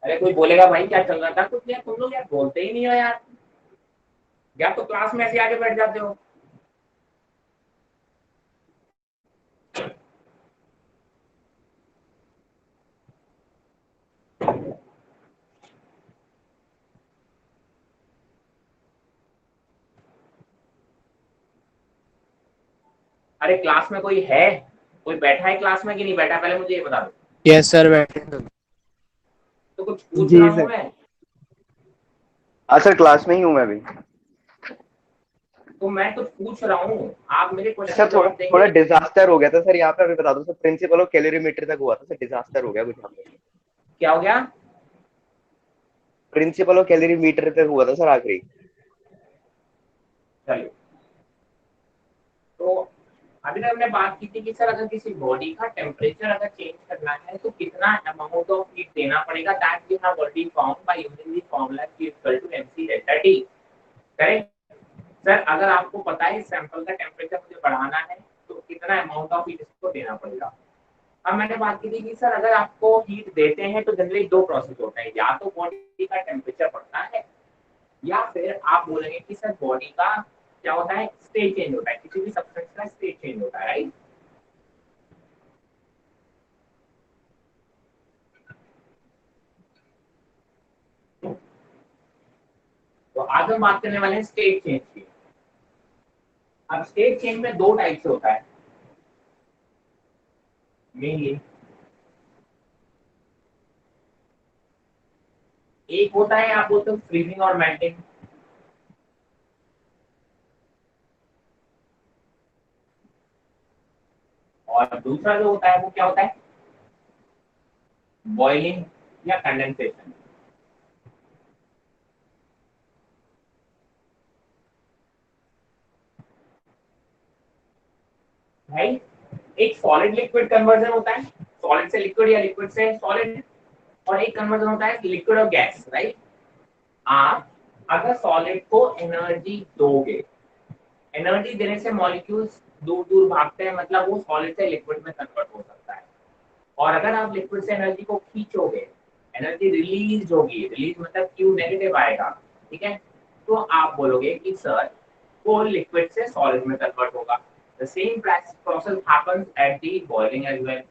अरे कोई बोलेगा भाई क्या चल रहा था, कुछ नहीं, तुम लोग यार बोलते ही नहीं हो यार, या तो क्लास में ऐसे आके बैठ जाते हो। अरे क्लास में कोई है, कोई बैठा है क्लास में कि नहीं बैठा, पहले मुझे ये बता दो। यस सर, बैठे हैं। तो कुछ पूछ जी रहा हूँ सर। मैं। हाँ सर, क्लास में ही हूँ मैं अभी। तो मैं कुछ पूछ रहा हूँ, आप मेरे क्वेश्चन सर का थोड़ा जवाब थोड़ा देंगे। डिजास्टर हो गया था सर यहाँ पे, अभी बता दो सर। प्रिंसिपल और कैलोरीमीटर तक हुआ था सर, डिजास्टर हो गया कुछ यहाँ पे। क्या हो गया? प्रिंसिपल और कैलोरीमीटर तक हुआ था सर आखिरी। चलिए, तो अभी तक हमने बात की थी कि सर अगर किसी बॉडी का टेम्परेचर अगर चेंज करना है तो कितना अमाउंट ऑफ हीट देना पड़ेगा, that we have already found by using the formula Q equal to mc delta T। Correct. Sir अगर आपको पता है सैंपल का टेम्परेचर मुझे बढ़ाना है तो कितना अमाउंट ऑफ हीट इसको देना पड़ेगा। अब मैंने बात की थी कि सर अगर आपको हीट देते हैं तो जनरली दो प्रोसेस होता है, या तो बॉडी का टेम्परेचर बढ़ता है या फिर आप बोलेंगे कि सर बॉडी का क्या होता है, स्टेट चेंज होता है, किसी भी सब्सटेंस का स्टेट चेंज होता है, राइट। तो आज हम बात करने वाले हैं स्टेट चेंज की। अब स्टेट चेंज में दो टाइप से होता है मेनली। एक होता है आप बोलते हो फ्रीजिंग और मेल्टिंग, और दूसरा जो होता है वो क्या होता है, बॉइलिंग या कंडेंसेशन। भाई एक सॉलिड लिक्विड कन्वर्जन होता है, सॉलिड से लिक्विड या लिक्विड से सॉलिड, और एक कन्वर्जन होता है लिक्विड और गैस, राइट। आप अगर सॉलिड को एनर्जी दोगे, एनर्जी देने से मॉलिक्यूल्स दूर दूर भागते हैं, मतलब वो सॉलिड से लिक्विड में कन्वर्ट हो सकता है। और अगर आप लिक्विड से एनर्जी को खींचोगे, एनर्जी रिलीज होगी, रिलीज मतलब क्यू नेगेटिव आएगा, ठीक है। तो आप बोलोगे कि सर वो लिक्विड से सॉलिड में कन्वर्ट होगा। The same process happens at the boiling as well.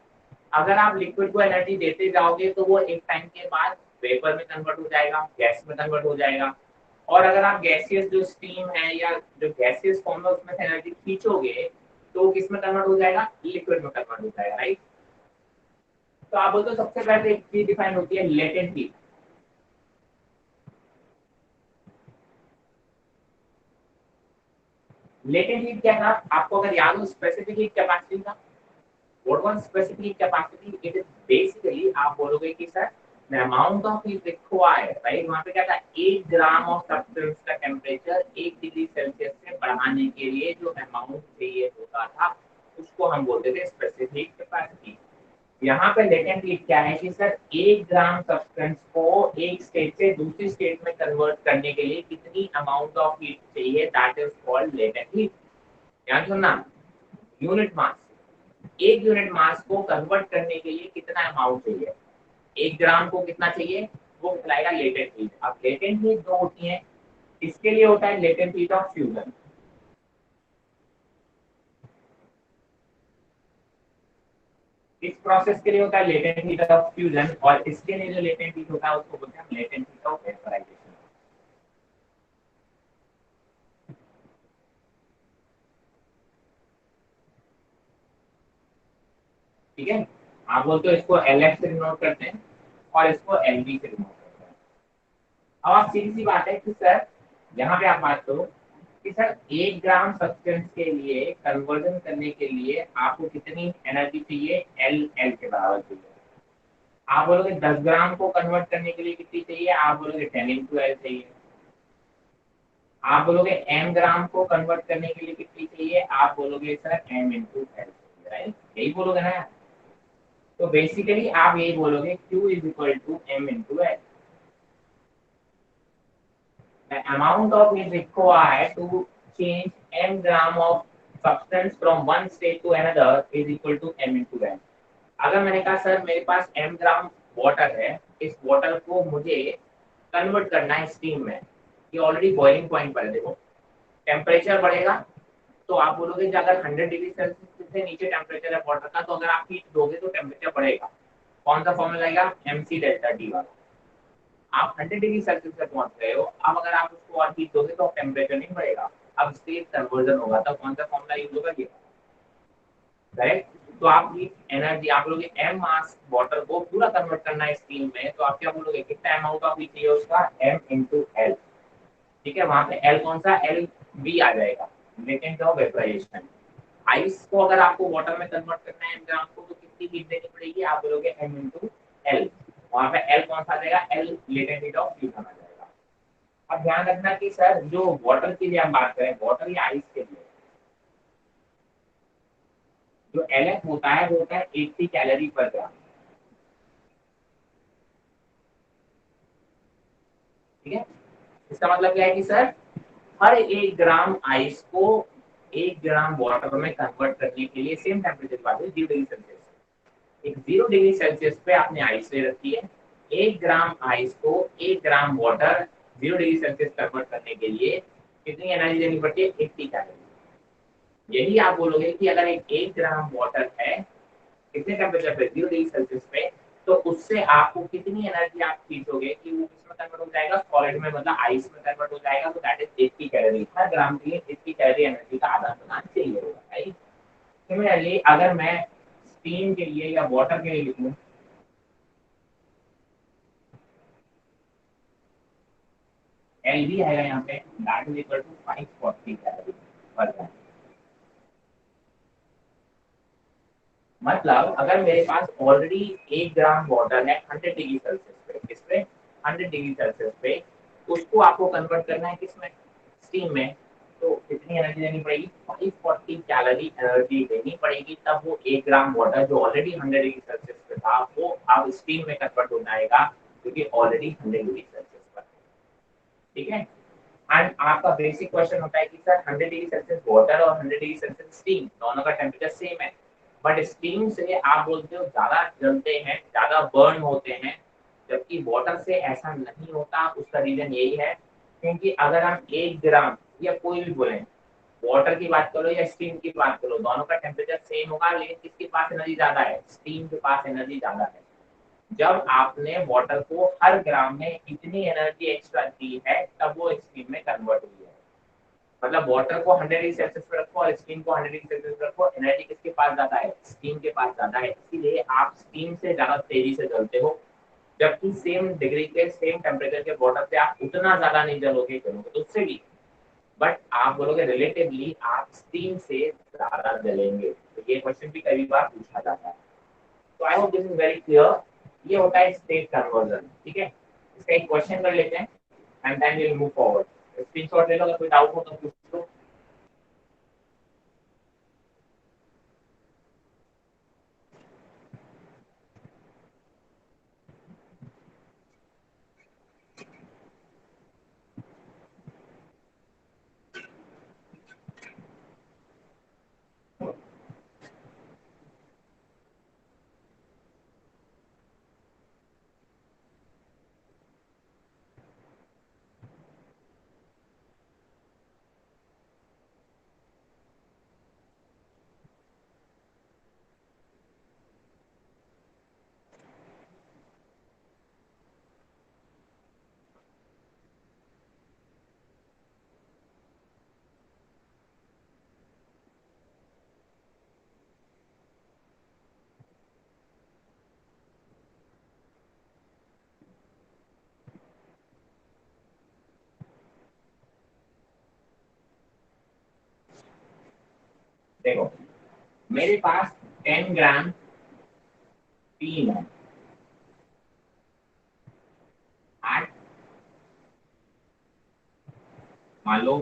अगर आप लिक्विड को एनर्जी देते जाओगे तो वो एक टाइम के बाद वेपर में कन्वर्ट हो जाएगा, गैस में कन्वर्ट हो जाएगा। और अगर आप गैसियस जो स्टीम है या जो गैसियस फॉर्म है उसमें से एनर्जी खींचोगे तो वो किस में कन्वर्ट हो जाएगा, लिक्विड में कन्वर्ट हो जाएगा, राइट। तो आप बोलते हो सबसे पहले एक चीज डिफाइन होती है लेटेंट हीट। लेटेंट हीट क्या था आपको अगर याद हो, स्पेसिफिक हीट कैपेसिटी था। What was specific heat capacity? It is basically आप बोलोगे कि sir the amount of heat required, right. वहां पे क्या था, 1 ग्राम ऑफ सब्सटेंस का टेम्परेचर 1 डिग्री सेल्सियस से बढ़ाने के लिए जो अमाउंट चाहिए होता था उसको हम बोलते थे स्पेसिफिक कैपेसिटी। यहाँ पे लेटेंट हीट क्या है कि सर 1 ग्राम सब्सटेंस को एक स्टेट से दूसरी स्टेट में कन्वर्ट करने के लिए कितनी अमाउंट ऑफ हीट चाहिए, that is called latent heat. ध्यान सुनना, यूनिट मास, 1 यूनिट मास को कन्वर्ट करने के लिए कितना अमाउंट चाहिए, 1 ग्राम को कितना चाहिए, वो कहलाएगा लेटेंट हीट। अब लेटेंट हीट दो होती है, इसके लिए होता है लेटेंट हीट ऑफ फ्यूजन। इस प्रोसेस के लिए होता है लेटेंट हीट ऑफ फ्यूजन, और इसके लिए जो लेटेंट हीट होता है उसको बोलते हैं लेटेंट हीट ऑफ वेपराइजेशन। ठीक है। आप बोलते हो इसको एल एफ से डिनोट करते हैं और इसको एल बी से डिनोट करते हैं। अब आप सीधी सी बात है कि सर यहाँ पे आप बात करो कि सर 1 ग्राम सब्सटेंस के लिए कन्वर्जन करने के लिए आपको कितनी एनर्जी चाहिए, एल एल के बराबर चाहिए। आप बोलोगे 10 ग्राम को कन्वर्ट करने के लिए कितनी चाहिए, आप बोलोगे 10 × एल चाहिए। आप बोलोगे एम ग्राम को कन्वर्ट करने के लिए कितनी चाहिए, आप बोलोगे सर एम इंटू एल चाहिए, राइट। यही बोलोगे ना। तो बेसिकली आप यही बोलोगे Q is equal to M into L. The amount of heat required to change m gram of substance from one state to another is equal to m into n। अगर मैंने कहा सर मेरे पास m gram water है इस water को मुझे convert करना है स्टीम में, ये ऑलरेडी बॉइलिंग पॉइंट पर है। देखो टेम्परेचर बढ़ेगा तो आप बोलोगे कि अगर 100 डिग्री सेल्सियस से नीचे टेम्परेचर है वाटर का, तो अगर आप हीट दोगे तो टेम्परेचर बढ़ेगा। कौन सा फॉर्मूला आएगा? mc डेल्टा टी वाला। आप 100 डिग्री सेल्सियस पे पहुंच गए हो, अब अगर आप उसको और हीट दोगे तो टेम्परेचर नहीं बढ़ेगा, अब स्टेट कन्वर्जन होगा। तब कौन सा फॉर्मूला यूज होगा? ये, राइट। तो आप एनर्जी आप बोलोगे एम मास वाटर को पूरा कन्वर्ट करना है स्टीम में, तो आप क्या बोलोगे? कितना अमाउंट ऑफ हीट चाहिए उसका? m into l। ठीक है, वहां पे l कौन सा? l v आ जाएगा, लेटेंट ऑफ वेपराइजेशन। आइस को अगर आपको वाटर में कन्वर्ट करना है ग्राम को, तो कितनी हीट देनी पड़ेगी? आप बोलोगे m into l। वहां पे l कौन सा आ जाएगा? l latent heat of fusion आ जाएगा। अब ध्यान रखना कि सर जो वाटर के लिए हम बात करें, वाटर या आइस के लिए जो LF होता है वो होता है 80 कैलोरी पर ग्राम। ठीक है, इसका मतलब क्या है कि सर हर 1 ग्राम आइस को 1 ग्राम वाटर में कन्वर्ट करने के लिए सेम टेम्परेचर बात है 0 डिग्री सेल्सियस। एक 0 डिग्री सेल्सियस पे आपने आइस ले रखी है, 1 ग्राम आइस को 1 gram water 0 degree Celsius convert करने के लिए कितनी एनर्जी देनी पड़ती है? 80 कैलोरी। यही आप बोलोगे कि अगर एक ग्राम वाटर है कितने टेम्परेचर पे? 0 डिग्री सेल्सियस पे, तो उससे आपको कितनी एनर्जी आप खींचोगे कि वो किसमें कन्वर्ट हो जाएगा? सॉलिड में, मतलब आइस में कन्वर्ट हो जाएगा। तो दैट इज 80 कैलोरी। हर ग्राम के लिए 80 कैलोरी एनर्जी का आदान प्रदान चाहिए होगा, राइट। सिमिलरली अगर मैं स्टीम के लिए या वाटर के लिए लिखूं, एल भी आएगा यहाँ पे, that is equal to 540 calorie per gram. मतलब अगर मेरे पास ऑलरेडी 1 ग्राम वाटर है 100 डिग्री सेल्सियस पे, किस पे? 100 डिग्री सेल्सियस पे, उसको आपको कन्वर्ट करना है किसमें? स्टीम में। तो कितनी एनर्जी देनी पड़ेगी? 540 कैलोरी एनर्जी देनी पड़ेगी, तब वो 1 ग्राम वाटर जो ऑलरेडी 100 डिग्री सेल्सियस पे था वो अब स्टीम में कन्वर्ट हो जाएगा, क्योंकि ऑलरेडी 100 डिग्री सेल्सियस पर। ठीक है, एंड आपका बेसिक क्वेश्चन होता है कि सर 100 डिग्री सेल्सियस वाटर और 100 डिग्री सेल्सियस स्टीम दोनों का टेम्परेचर सेम है, बट स्टीम से आप बोलते हो ज्यादा जलते हैं, ज्यादा बर्न होते हैं, जबकि वाटर से ऐसा नहीं होता। उसका रीजन यही है क्योंकि अगर हम 1 ग्राम या कोई भी बोले, वाटर की बात करो या स्टीम की बात करो, दोनों का टेम्परेचर सेम होगा, लेकिन किसके पास एनर्जी ज्यादा है? स्टीम के पास एनर्जी ज्यादा है। जब आपने वाटर को हर ग्राम में इतनी एनर्जी एक्स्ट्रा दी है, तब वो स्टीम में कन्वर्ट हुई है। मतलब वाटर को 100 डिग्री सेल्सियस पे रखो और स्टीम को 100 डिग्री सेल्सियस पे रखो, एनर्जी किसके पास ज्यादा है? स्टीम के पास ज्यादा है, इसीलिए आप स्टीम से ज्यादा तेजी से जलते हो। जबकि सेम डिग्री के सेम टेम्परेचर के वाटर से आप उतना ज्यादा नहीं जलोगे, जलोगे तो उससे भी, बट आप बोलोगे रिलेटिवली आप स्टीम से ज्यादा जलेंगे। तो ये क्वेश्चन भी कई बार पूछा जाता है। तो I hope this is very clear. ये होता है स्टेट कन्वर्जन। ठीक है, इसका एक क्वेश्चन कर लेते हैं and then we will move forward. Screenshot ले लो, अगर कोई डाउट हो तो पूछ लो। देखो मेरे पास 10 ग्राम टीन है एट, मान लो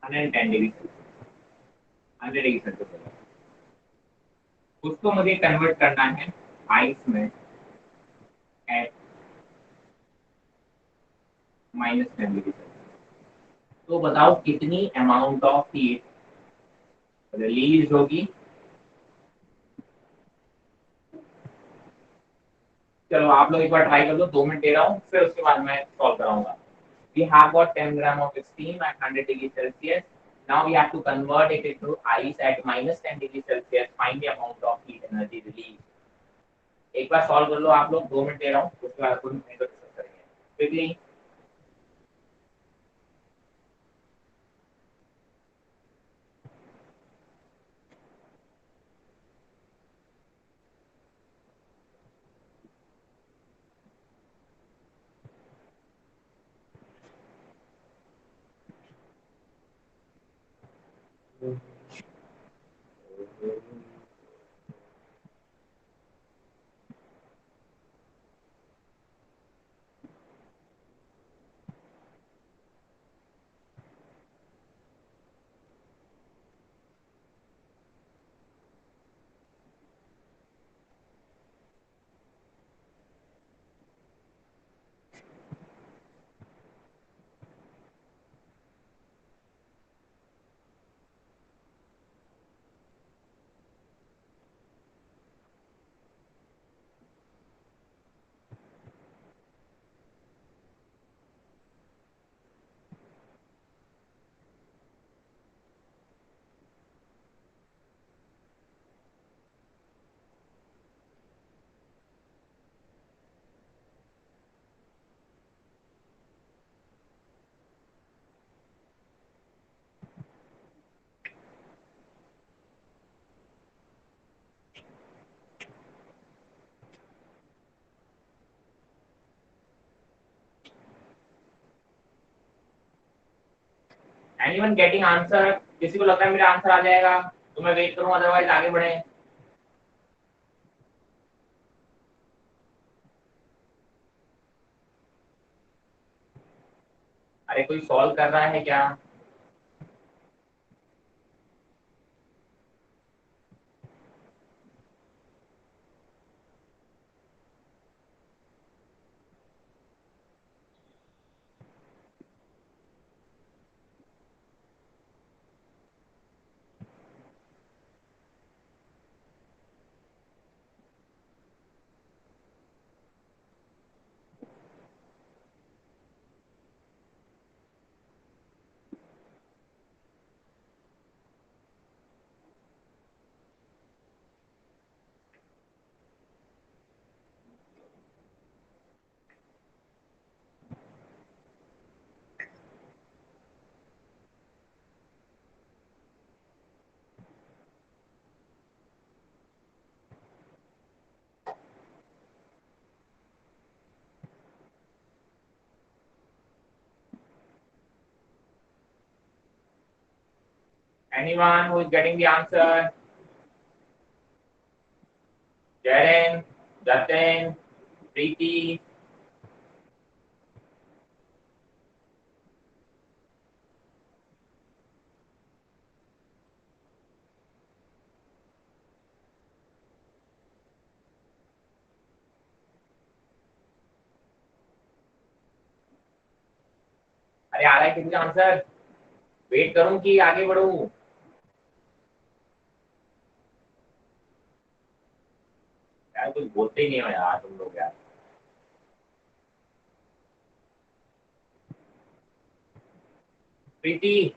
110 डिग्री, 100 डिग्री सेल्सियस, उसको मुझे कन्वर्ट करना है आइस में एट -10 डिग्री सेल्सियस। तो बताओ कितनी अमाउंट ऑफ हीट रिलीज होगी? चलो आप लोग एक बार ट्राई कर लो, 2 मिनट दे रहा हूँ, फिर उसके बाद मैं सॉल्व कराऊंगा. We have got 10 gram of steam at 100 degrees Celsius. Now we have to convert it into ice at minus 10 degrees Celsius. Find the amount of heat energy released. एक बार solve कर लो आप लोग, 2 मिनट दे रहा हूँ, उसके बाद अपन discuss करेंगे. Quickly. Anyone getting answer? किसी को लगता है मेरा आंसर आ जाएगा तो मैं वेट करूँ, अदरवाइज आगे बढ़े. अरे कोई सॉल्व कर रहा है क्या? Anyone who is getting the answer? Jaren, Jatin, Preeti. अरे आ रहा है किसी का आंसर? वेट करूं कि आगे बढ़ूं? यार कुछ बोलते ही नहीं हो यार तुम लोग यार. प्रीति.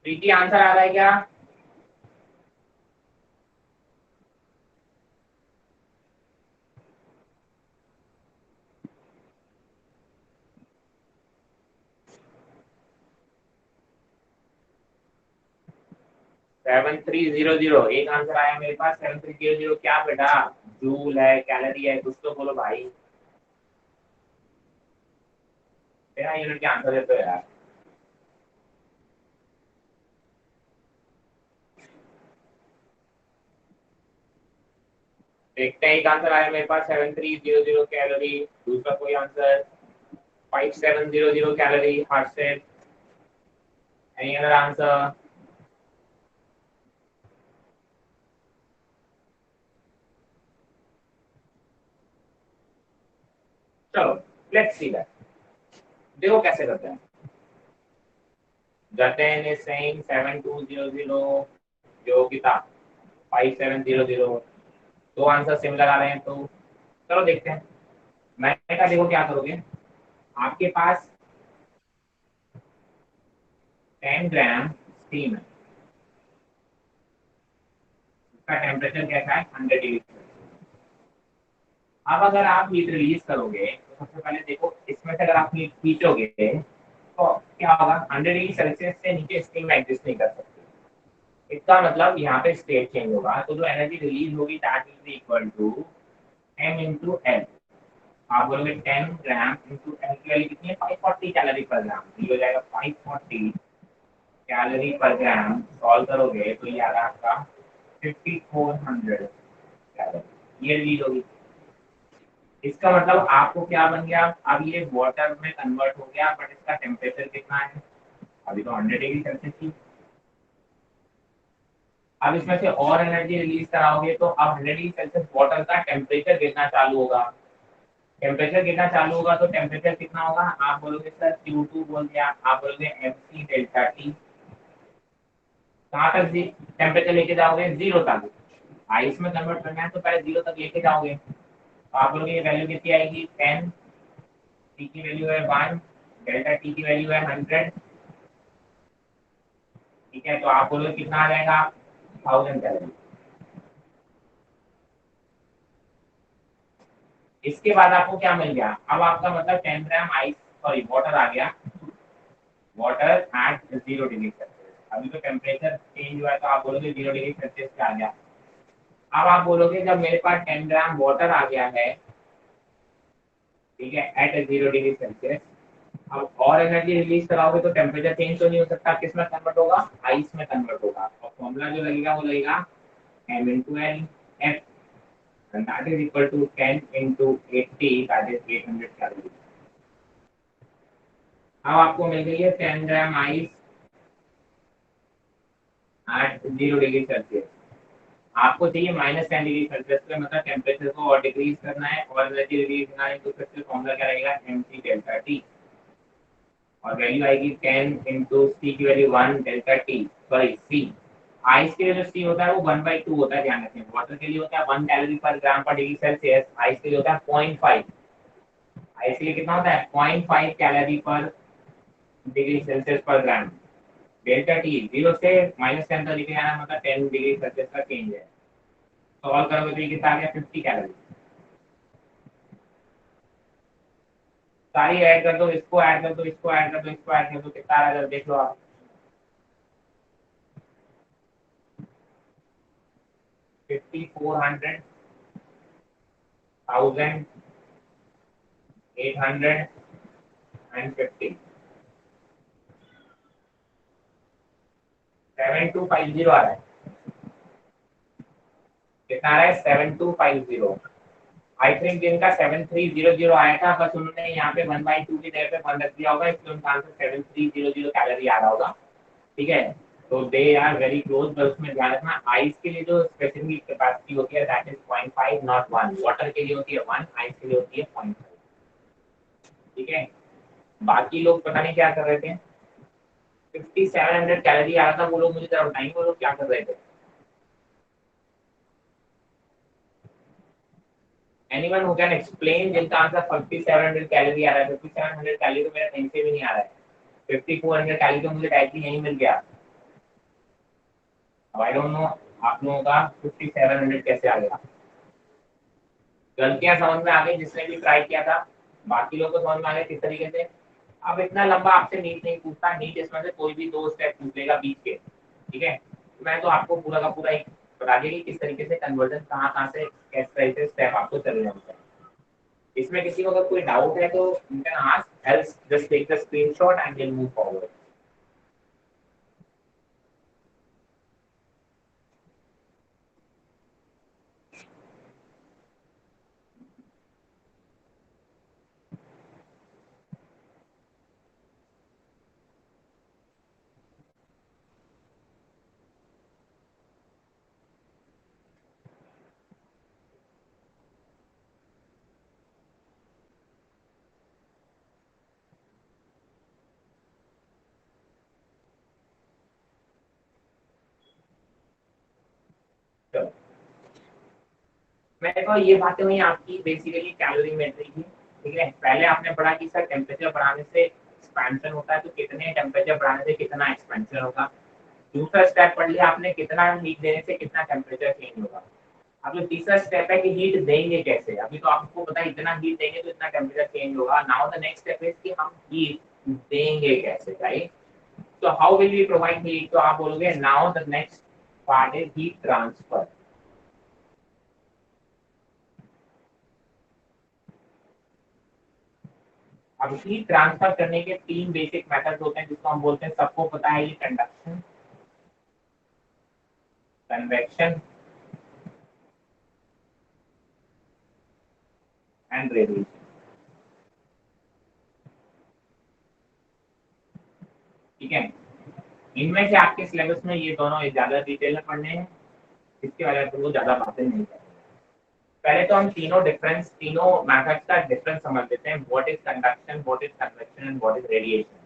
प्रीति आंसर आ रहा है क्या? सेवन थ्री जीरो जीरो एक आंसर आया मेरे पास. 7300 क्या बेटा? जूल है, कैलोरी है, कुछ तो बोलो भाई. तेरा यूनिट के आंसर देते हो यार. देखते हैं, एक आंसर आया मेरे पास 7300 कैलोरी. दूसरा कोई आंसर? 5700 कैलोरी हार्ट से. Any other answer? चलो लेट्स सी दैट. देखो कैसे करते हैं। जतिन इज सेइंग 7200 योगिता 5700, दो आंसर सिमिलर आ रहे हैं, तो चलो देखते हैं। मैंने कहा देखो क्या करोगे, आपके पास 10 ग्राम स्टीम है, उसका टेम्परेचर कैसा है 100 डिग्री। अब अगर आप हीट रिलीज करोगे तो सबसे पहले देखो इसमें से अगर आप हीट खींचोगे तो क्या होगा, 100 डिग्री सेल्सियस से नीचे स्टीम एग्जिस्ट नहीं कर सकती। इसका मतलब यहाँ पे स्टेट चेंज होगा, तो जो एनर्जी रिलीज होगी that will be equal to m into L. आप बोलोगे 10 ग्राम इंटू एल की वैल्यू कितनी है, 540 कैलोरी पर ग्राम, ये हो जाएगा 540 कैलोरी पर ग्राम। सॉल्व करोगे तो ये आ रहा है आपका 5400 कैलोरी, ये रिलीज होगी। इसका मतलब आपको क्या बन गया, अब ये वाटर में कन्वर्ट हो गया, बट इसका टेम्परेचर कितना है, अभी तो 100 डिग्री सेल्सियस थी। अब इसमें से और एनर्जी रिलीज कराओगे तो अब 100 डिग्री सेल्सियस वाटर का टेम्परेचर गिरना चालू होगा। टेम्परेचर गिरना चालू होगा तो टेम्परेचर कितना होगा, आप बोलोगे सर Q2 बोल दिया, आप बोलोगे MC डेल्टा टी। कहाँ तक टेम्परेचर लेके जाओगे, जीरो तक। आइस में कन्वर्ट करना है तो पहले जीरो तक लेके जाओगे, तो आप बोलोगे ये वैल्यू कितनी आएगी 10, टी की वैल्यू है 1, डेल्टा टी की वैल्यू है 100। ठीक है, तो आप बोलोगे कितना आ जाएगा 1000 कैलोरी। इसके बाद आपको क्या मिल गया, अब आपका मतलब 10 ग्राम आइस सॉरी वाटर आ गया, वाटर एट 0 डिग्री सेल्सियस। अभी तो टेम्परेचर चेंज हुआ है तो आप बोलोगे 0 डिग्री सेल्सियस पे आ गया। अब आप बोलोगे जब मेरे पास 10 ग्राम वाटर आ गया है, ठीक है, एट 0 डिग्री सेल्सियस, अब और एनर्जी रिलीज कराओगे तो टेम्परेचर चेंज तो नहीं हो सकता, किस में कन्वर्ट होगा, आइस में कन्वर्ट होगा, और फॉर्मूला जो लगेगा वो लगेगा m into L F, and that is equal to 10 into 80, that is 800 calories। अब आपको मिल गई है 10 gram ice eight 0 degree Celsius. आपको चाहिए -10 डिग्री सेल्सियस पे, मतलब टेम्परेचर को और डिक्रीज करना है और एनर्जी रिलीज करना है, तो फिर से फॉर्मूला क्या रहेगा mc डेल्टा टी, और वैल्यू आएगी 10 इंटू सी की value 1 delta T, sorry C. Ice के लिए जो सी होता है वो 1/2 होता है, ध्यान रखें। वाटर के लिए होता है 1 कैलोरी पर ग्राम पर डिग्री सेल्सियस, आइस के लिए होता है 0.5। आइस के लिए कितना होता है 0.5 कैलोरी पर डिग्री सेल्सियस पर ग्राम। डेल्टा टी 0 से -10 तक लेके आना, मतलब 10 डिग्री सेल्सियस का चेंज है। सॉल्व करोगे तो ये कितना आ गया 50 कैलोरी। सारी ऐड कर दो, इसको ऐड कर दो, इसको ऐड कर दो, इसको ऐड कर दो, कितना आ रहा है देख लो आप। 5400, 1850, 7250 आ रहा है। कितना आ रहा है 7250। आई थिंक जिनका 7300 आया था, बस उन्होंने यहाँ पे 1/2 की जगह पे 1 रख दिया होगा, इसलिए उनका आंसर 7300 कैलोरी आ रहा होगा। ठीक है, तो दे आर वेरी क्लोज, बस उसमें ध्यान रखना आइस के लिए जो स्पेसिफिक कैपेसिटी होती है दैट इज 0.5 नॉट 1, वाटर के लिए होती है 1, आइस के लिए होती है 0.5। ठीक है, बाकी लोग पता नहीं क्या कर रहे थे, 5700 कैलोरी आ रहा था, वो लोग मुझे जरा बताएंगे वो लोग क्या कर रहे थे। एनीवन हु कैन एक्सप्लेन जिनका आंसर 5700 कैलोरी आ रहा है। 5700 कैलोरी तो मेरा कहीं से भी नहीं आ रहा है, 5400 कैलोरी तो मुझे डायरेक्टली यहीं मिल गया। अब आई डोंट नो आप लोगों का 5700 कैसे आ गया। गलतियां समझ में आ गई जिसने भी ट्राई किया था, बाकी लोगों को समझ में आ गया किस तरीके से। अब इतना लंबा आपसे नीट नहीं पूछता, नीट इसमें से कोई भी 2 स्टेप पूछ लेगा बीच के। ठीक है, तो मैं तो आपको पूरा का पूरा एक बता दिया कि किस तरीके से कन्वर्जन कहाँ कहाँ से किस तरीके से स्टेप आपको चलने होते हैं। इसमें किसी को अगर कोई डाउट है तो you can ask, else just take the screenshot and will move forward. चलो, मेरे को ये बातें हुई आपकी बेसिकली कैलोरीमेट्री की, ठीक है। पहले आपने पढ़ा कि सर टेम्परेचर बढ़ाने से एक्सपेंशन होता है, तो कितने टेम्परेचर बढ़ाने से कितना एक्सपेंशन होगा। दूसरा स्टेप पढ़ लिया आपने, कितना हीट देने से कितना टेम्परेचर चेंज होगा। अब जो तीसरा स्टेप है कि हीट देंगे कैसे। अभी तो आपको पता है इतना हीट देंगे तो इतना टेम्परेचर चेंज होगा। Now the next step is कि हम हीट देंगे कैसे, राइट। तो how will we provide heat, तो आप बोलोगे now the next part is heat transfer. अब हीट ट्रांसफर करने के तीन बेसिक मेथड्स होते हैं जिसको हम बोलते हैं, सबको पता है, ये कंडक्शन, कन्वेक्शन एंड रेडिएशन। ठीक है, इनमें से आपके सिलेबस में ये दोनों ज्यादा डिटेल में पढ़ने हैं, इसके वजह से वो ज्यादा बातें नहीं करेंगे। पहले तो हम तीनों मेथड्स का डिफरेंस समझ लेते हैं। What is conduction, what is convection and what is radiation.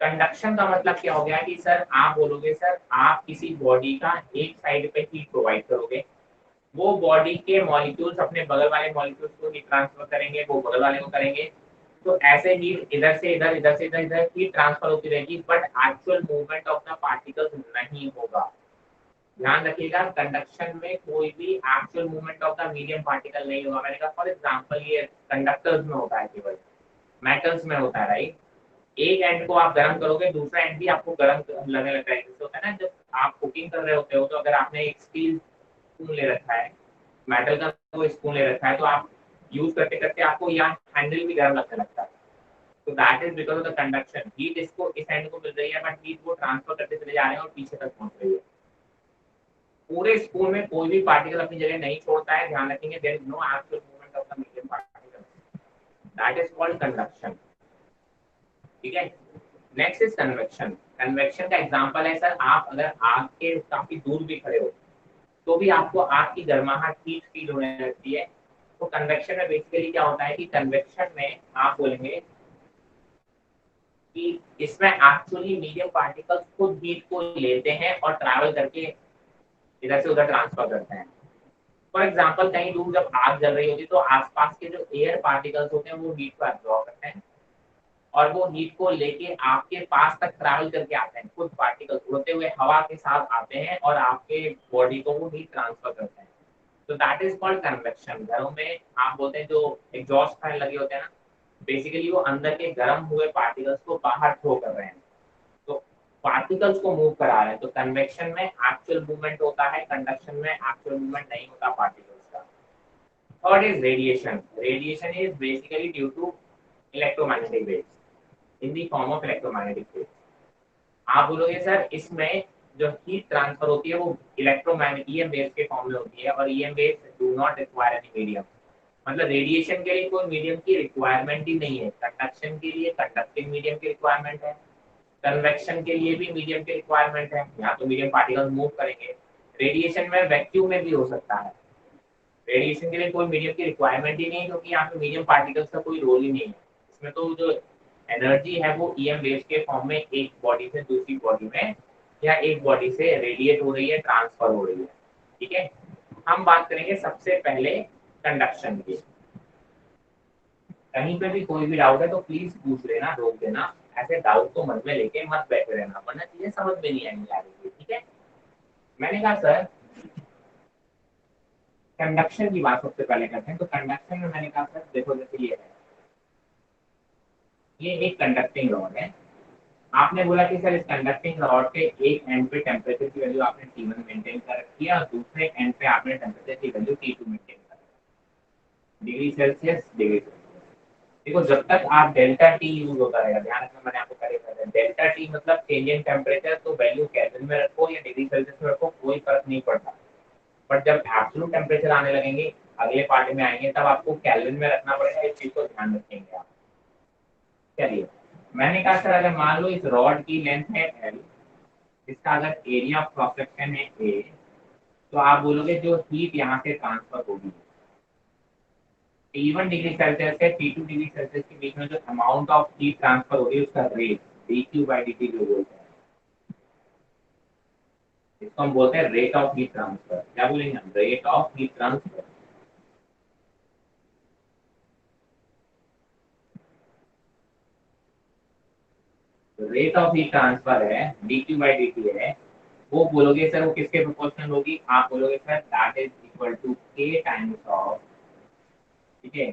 Conduction का मतलब क्या हो गया कि सर आप बोलोगे सर आप किसी बॉडी का एक साइड पे हीट प्रोवाइड करोगे, वो बॉडी के मॉलिक्यूल्स अपने बगल वाले मॉलिक्यूल्स को हीट ट्रांसफर करेंगे, वो बगल वाले को करेंगे। तो ऐसे हीट इधर से इधर, इधर से इधर, इधर हीट ट्रांसफर होती रहेगी, but actual movement of the particles नहीं होगा। ध्यान रखिएगा, कंडक्शन में कोई भी actual movement of the medium particle नहीं होगा। मैंने कहा फॉर एग्जांपल ये कंडक्टर्स में होता है, केवल मेटल्स में होता है, राइट। एक एंड को आप गर्म करोगे, दूसरा एंड भी आपको गर्म लगने लगता है। जैसे होता है ना, जब आप कुकिंग कर रहे होते हो तो अगर आपने एक स्टील स्पून ले रखा है, मेटल का कोई स्पून ले रखा है, तो आप यूज करते करते आपको यहाँ हैंडल भी गर्म लगने लगता है। तो that is because of the conduction. Heat इसको इस एंड को मिल रही है, बट हीट वो ट्रांसफर करते चले जा रहे हैं और पीछे तक पहुंच रही है। पूरे स्पून में कोई भी पार्टिकल अपनी जगह नहीं छोड़ता है, ध्यान रखेंगे। There is no actual movement of the medium particle, that is called conduction. ठीक है, नेक्स्ट इज कन्वेक्शन। कन्वेक्शन का एग्जांपल है सर, आप अगर आग के काफी दूर भी खड़े हो तो भी आपको आग की गर्माहट हीट फील होने लगती है। तो कन्वेक्शन में बेसिकली क्या होता है कि कन्वेक्शन में आप बोलेंगे कि इसमें एक्चुअली मीडियम पार्टिकल्स खुद हीट को लेते हैं और ट्रैवल करके इधर से उधर ट्रांसफर करते हैं। फॉर एग्जाम्पल, कहीं दूर जब आग जल रही होती है तो आसपास के जो एयर पार्टिकल्स होते हैं वो हीट को एब्जॉर्ब करते हैं और वो हीट को लेके आपके पास तक ट्रैवल करके आते हैं। खुद पार्टिकल्स उड़ते हुए हवा के साथ आते हैं और आपके बॉडी को वो हीट ट्रांसफर करते हैं। तो दैट इज कॉल्ड कन्वेक्शन। घरों में आप बोलते हैं जो एग्जॉस्ट फैन लगे होते हैं ना, बेसिकली वो अंदर के गर्म हुए पार्टिकल्स को बाहर थ्रो कर रहे हैं, तो पार्टिकल्स को मूव करा रहे हैं। तो कन्वेक्शन में एक्चुअल मूवमेंट होता है, कंडक्शन में एक्चुअल मूवमेंट नहीं होता पार्टिकल्स का। Third is radiation. Radiation is basically due to electromagnetic waves in the form of electromagnetic waves. आप बोलोगे सर इसमें जो हीट ट्रांसफर होती है वो इलेक्ट्रोमैग्नेटिक ईएम वेव्स के फॉर्म में होती है और EM waves do not require any medium. मतलब रेडिएशन के लिए कोई मीडियम की रिक्वायरमेंट ही नहीं है। कंडक्शन के लिए कंडक्टिंग मीडियम की रिक्वायरमेंट है, कन्वेक्शन के लिए भी मीडियम की रिक्वायरमेंट है, यहाँ तो मीडियम पार्टिकल्स मूव करेंगे। रेडिएशन में वैक्यूम में भी हो सकता है। रेडिएशन के लिए कोई मीडियम की रिक्वायरमेंट ही नहीं है क्योंकि यहाँ पे मीडियम पार्टिकल्स का कोई रोल ही नहीं है। इसमें तो जो एनर्जी है वो ईएम वेव्स के फॉर्म में एक बॉडी से दूसरी बॉडी में या एक बॉडी से रेडिएट हो रही है, ट्रांसफर हो रही है। ठीक है, हम बात करेंगे सबसे पहले कंडक्शन की। कहीं पे भी कोई भी डाउट है तो प्लीज पूछ लेना, रोक देना। ऐसे डाउट को मन में लेके मत बैठे रहना, वरना चीजें समझ में नहीं आएंगी आगे। ठीक है, मैंने कहा सर कंडक्शन की बात सबसे पहले करते हैं। तो कंडक्शन में मैंने कहा सर देखो, जैसे ये है, ये एक कंडक्टिंग रॉड है। आपने बोला कि सर इस कंडक्टिंग रॉड के एक एंड पे टेम्परेचर की वैल्यू आपने T1 मेंटेन कर रखी है और दूसरे एंड पे आपने टेम्परेचर की वैल्यू T2 मेंटेन कर रखी है, डिग्री सेल्सियस, डिग्री सेल्सियस। देखो जब तक आप डेल्टा टी यूज होता रहेगा, ध्यान रखना, मैंने आपको पहले बताया डेल्टा टी मतलब चेंज इन टेम्परेचर, तो वैल्यू केल्विन में रखो या डिग्री सेल्सियस में रखो कोई फर्क नहीं पड़ता। बट जब एब्सोल्यूट टेम्परेचर आने लगेंगे, अगले पार्ट में आएंगे, तब आपको केल्विन में रखना पड़ेगा। इस चीज को ध्यान रखेंगे आप। चलिए, मैंने कहा सर अगर मान लो इस रॉड की लेंथ है एल, इसका अगर एरिया ऑफ क्रॉस सेक्शन है ए, तो आप बोलोगे जो हीट यहाँ से ट्रांसफर होगी T1 डिग्री सेल्सियस से T2 डिग्री सेल्सियस के बीच में जो अमाउंट ऑफ हीट ट्रांसफर होगी उसका रेट dQ/dt जो बोलते हैं। इसको हम बोलते हैं रेट ऑफ हीट ट्रांसफर। क्या बोलेंगे हम? Rate of heat transfer. Rate of heat transfer है dq बाई dt है, वो बोलोगे सर वो किसके प्रोपोर्शनल होगी? आप बोलोगे sir that is equal to k times of, ठीक है,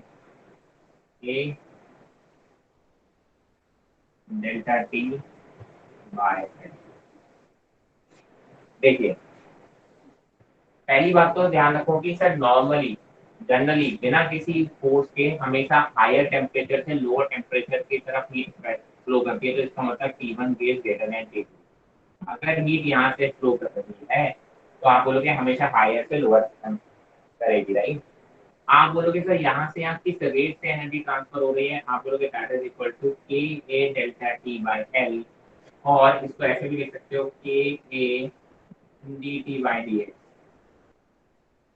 k delta t by l। देखिए पहली बात तो ध्यान रखो कि सर नॉर्मली जनरली बिना किसी फोर्स के हमेशा हायर टेम्परेचर से लोअर टेम्परेचर की तरफ हीट फ्लो करती है, तो इसका मतलब T1 gauge greater than T2। अगर हीट यहाँ से फ्लो कर रही है तो आप बोलोगे हमेशा हायर से लोअर करेगी, राइट। आप बोलोगे सर यहाँ से यहाँ किस रेट से एनर्जी ट्रांसफर हो रही है? आप बोलोगे दैट इज इक्वल टू के ए डेल्टा टी बाई एल, और इसको ऐसे भी लिख सकते हो के A D T by D x.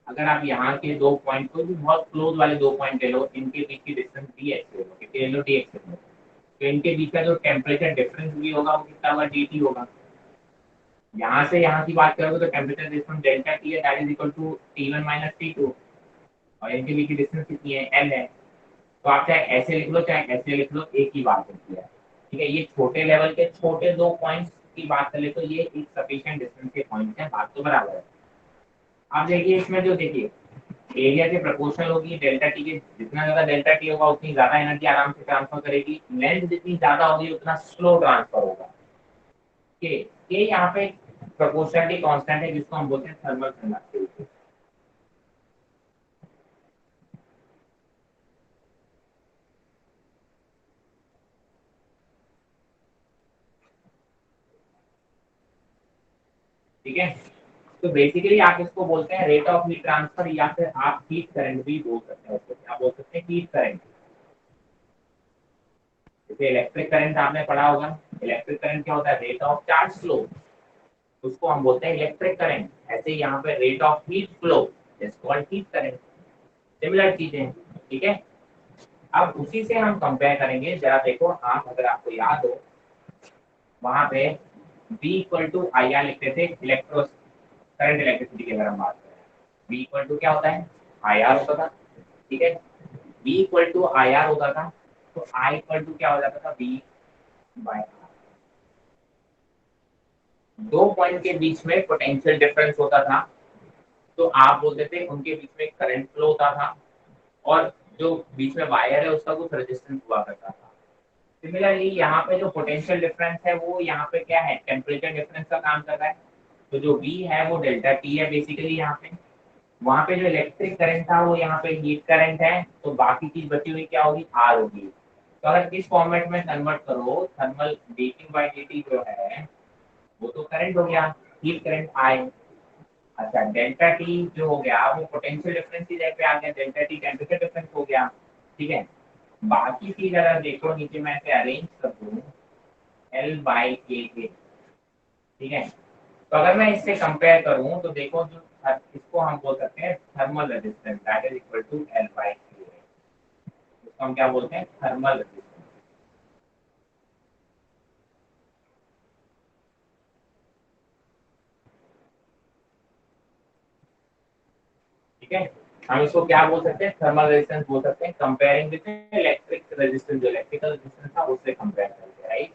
अगर आप यहाँ के दो पॉइंट को भी बहुत क्लोज वाले दो पॉइंट ले लो, इनके बीच की डिस्टेंस डी एक्स ले लो, कितने ले लो? डी एक्स ले लो, तो इनके बीच का जो टेम्परेचर डिफरेंस भी होगा वो कितना होगा? डी टी होगा। यहाँ से यहाँ की बात करोगे तो टेम्परेचर डिफरेंस डेल्टा टी है, that is equal to T1 minus T2, और इनके बीच की डिस्टेंस कितनी है? एल है। तो आप चाहे ऐसे लिख लो चाहे ऐसे लिख लो, एक ही बात होती है, ठीक है। ये छोटे लेवल के छोटे दो पॉइंट्स की बात करें तो ये एक सफिशिएंट डिस्टेंस के पॉइंट्स हैं, बात तो बराबर है। आप देखिए इसमें जो देखिए एरिया के प्रोपोर्शनल होगी डेल्टा टी के, जितना ज्यादा डेल्टा टी होगा उतनी ज्यादा एनर्जी आराम से ट्रांसफर करेगी, लेंथ जितनी ज्यादा होगी उतना स्लो ट्रांसफर होगा। के यहाँ पे प्रोपोर्शनलिटी कांस्टेंट है जिसको हम बोलते हैं थर्मल कंडक्टिविटी। ठीक है, तो बेसिकली आप इसको बोलते हैं रेट ऑफ हीट ट्रांसफर, या फिर आप हीट करंट भी बोल सकते हैं, उसको क्या बोल सकते हैं? Heat current. जैसे इलेक्ट्रिक करंट आपने पढ़ा होगा, इलेक्ट्रिक करंट क्या होता है? रेट ऑफ चार्ज फ्लो, उसको हम बोलते हैं इलेक्ट्रिक करंट। ऐसे ही यहाँ पे rate of heat flow is called heat current. Similar चीजें, ठीक है। अब उसी से हम कंपेयर करेंगे, जरा देखो आप, अगर आपको याद हो वहां पे V equal to I R लिखते थे इलेक्ट्रो करंट इलेक्ट्रिसिटी की अगर हम बात करें। V इक्वल टू क्या होता है? आई आर होता था, ठीक है। V equal to I R होता था, तो I इक्वल टू क्या हो जाता था? V by R. दो पॉइंट के बीच में पोटेंशियल डिफरेंस होता था, तो आप बोलते थे उनके बीच में करंट फ्लो होता था, और जो बीच में वायर है उसका कुछ रेजिस्टेंस हुआ करता था। सिमिलरली यहाँ पे जो पोटेंशियल डिफरेंस है वो यहाँ पे क्या है? टेम्परेचर डिफरेंस का काम कर रहा है। तो जो V है वो डेल्टा T है बेसिकली यहाँ पे। वहां पे जो इलेक्ट्रिक करंट था वो यहाँ पे हीट करंट है, तो बाकी चीज बची हुई क्या होगी? R होगी। तो अगर इस फॉर्मेट में कन्वर्ट करो, थर्मल dQ बाई dt जो है वो तो करंट हो गया, हीट करंट I। अच्छा डेल्टा टी जो हो गया वो पोटेंशियल डिफरेंस की जगह पे आ गया, डेल्टा टी टेम्परेचर डिफरेंस हो गया, ठीक है। बाकी चीज अगर देखो नीचे मैं ऐसे अरेंज कर दूं एल बाई के, ठीक है। तो अगर मैं इससे कंपेयर करूं तो देखो जो इसको हम बोल सकते हैं thermal resistance, that is equal to L by K. इसको हम क्या बोलते हैं? थर्मल रेजिस्टेंस, ठीक है। हम इसको क्या बोल सकते हैं? थर्मल रेजिस्टेंस बोल सकते हैं, कंपेयरिंग विद इलेक्ट्रिक रेजिस्टेंस, जो इलेक्ट्रिकल रेजिस्टेंस था उससे कंपेयर करके, राइट।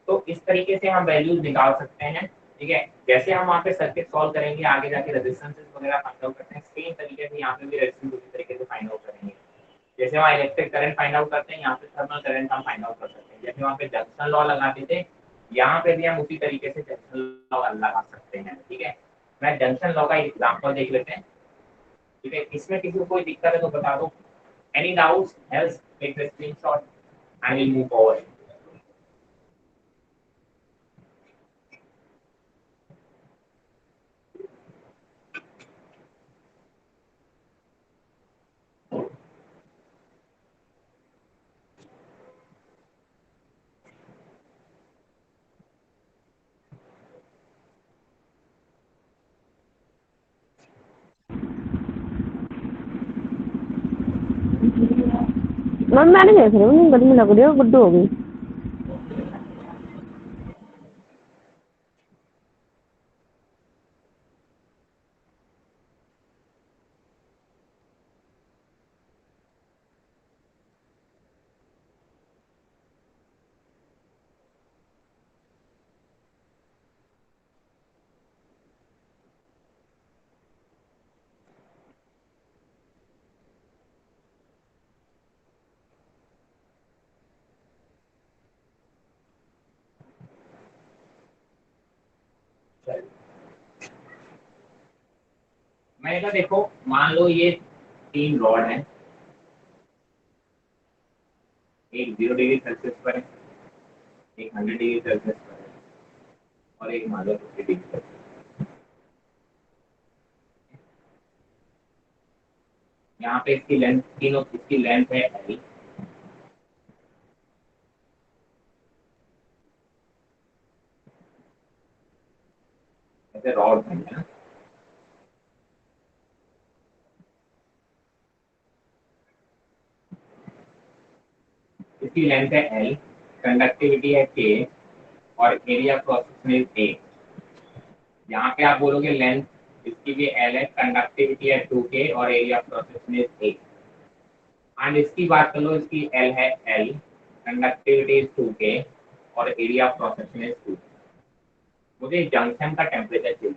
तो इस तरीके से हम वैल्यूज निकाल सकते हैं, ठीक है। जैसे हम वहाँ पे सर्किट सॉल्व करेंगे आगे जाके रेजिस्टेंसेस वगैरह फाइंड आउट करते हैं, सेम तरीके से यहाँ पे भी रेजिस्टेंस उसी तरीके से फाइंड आउट करेंगे। जैसे वहाँ इलेक्ट्रिक करंट फाइंड आउट करते हैं, यहाँ पे थर्मल करंट हम फाइंड आउट कर सकते हैं। जैसे वहाँ पे जंक्शन लॉ लगाते थे, यहाँ पे भी हम उसी तरीके से जंक्शन लॉ लगा सकते हैं, ठीक है। मैं जंक्शन लॉ का एग्जाम्पल देख लेते हैं, ठीक है। इसमें किसी को कोई दिक्कत है तो बता दो। Any doubts? Else take the screenshot and will move forward. मैं नहीं देख रही हूँ, गर्मी लग रही है, गुड्डू हो गई। मैंने कहा देखो मान लो ये 3 रॉड हैं, एक 0 डिग्री सेल्सियस पर है, एक 100 डिग्री सेल्सियस पर है और एक मान लो 50 डिग्री सेल्सियस। यहाँ पे इसकी लेंथ, तीनों इसकी लेंथ है एल, ऐसे रॉड है ना, इसकी लेंथ है एल, कंडक्टिविटी है के और area cross section is a. यहाँ पे आप बोलोगे लेंथ इसकी भी एल है, कंडक्टिविटी है 2k और area cross section is a. And इसकी बात कर लो, इसकी एल है एल, कंडक्टिविटी इज 2k और एरिया क्रॉस सेक्शन इज 2। मुझे जंक्शन का टेम्परेचर चाहिए,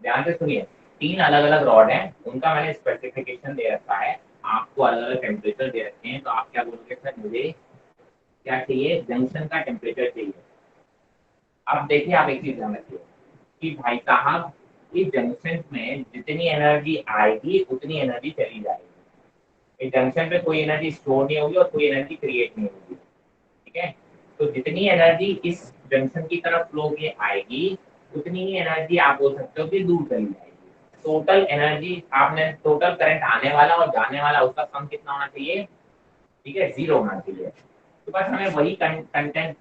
ध्यान से सुनिए। 3 अलग अलग रॉड हैं, उनका मैंने स्पेसिफिकेशन दे रखा है, आपको अलग अलग टेम्परेचर दे रखे हैं, तो आप क्या बोलोगे सर मुझे क्या चाहिए, जंक्शन का टेम्परेचर चाहिए। अब देखिए आप एक चीज ध्यान रखिए कि भाई साहब इस जंक्शन में जितनी एनर्जी आएगी उतनी एनर्जी चली जाएगी। इस जंक्शन पे कोई एनर्जी स्टोर नहीं होगी और कोई एनर्जी क्रिएट नहीं होगी, ठीक है। तो जितनी एनर्जी इस जंक्शन की तरफ फ्लो की आएगी उतनी ही एनर्जी आप बोल सकते हो कि दूर चली जाएगी। टोटल एनर्जी आपने, टोटल करंट आने वाला और जाने वाला उसका सम कितना होना चाहिए, ठीक है, 0 होना चाहिए। तो बस हमें वही कंटेंट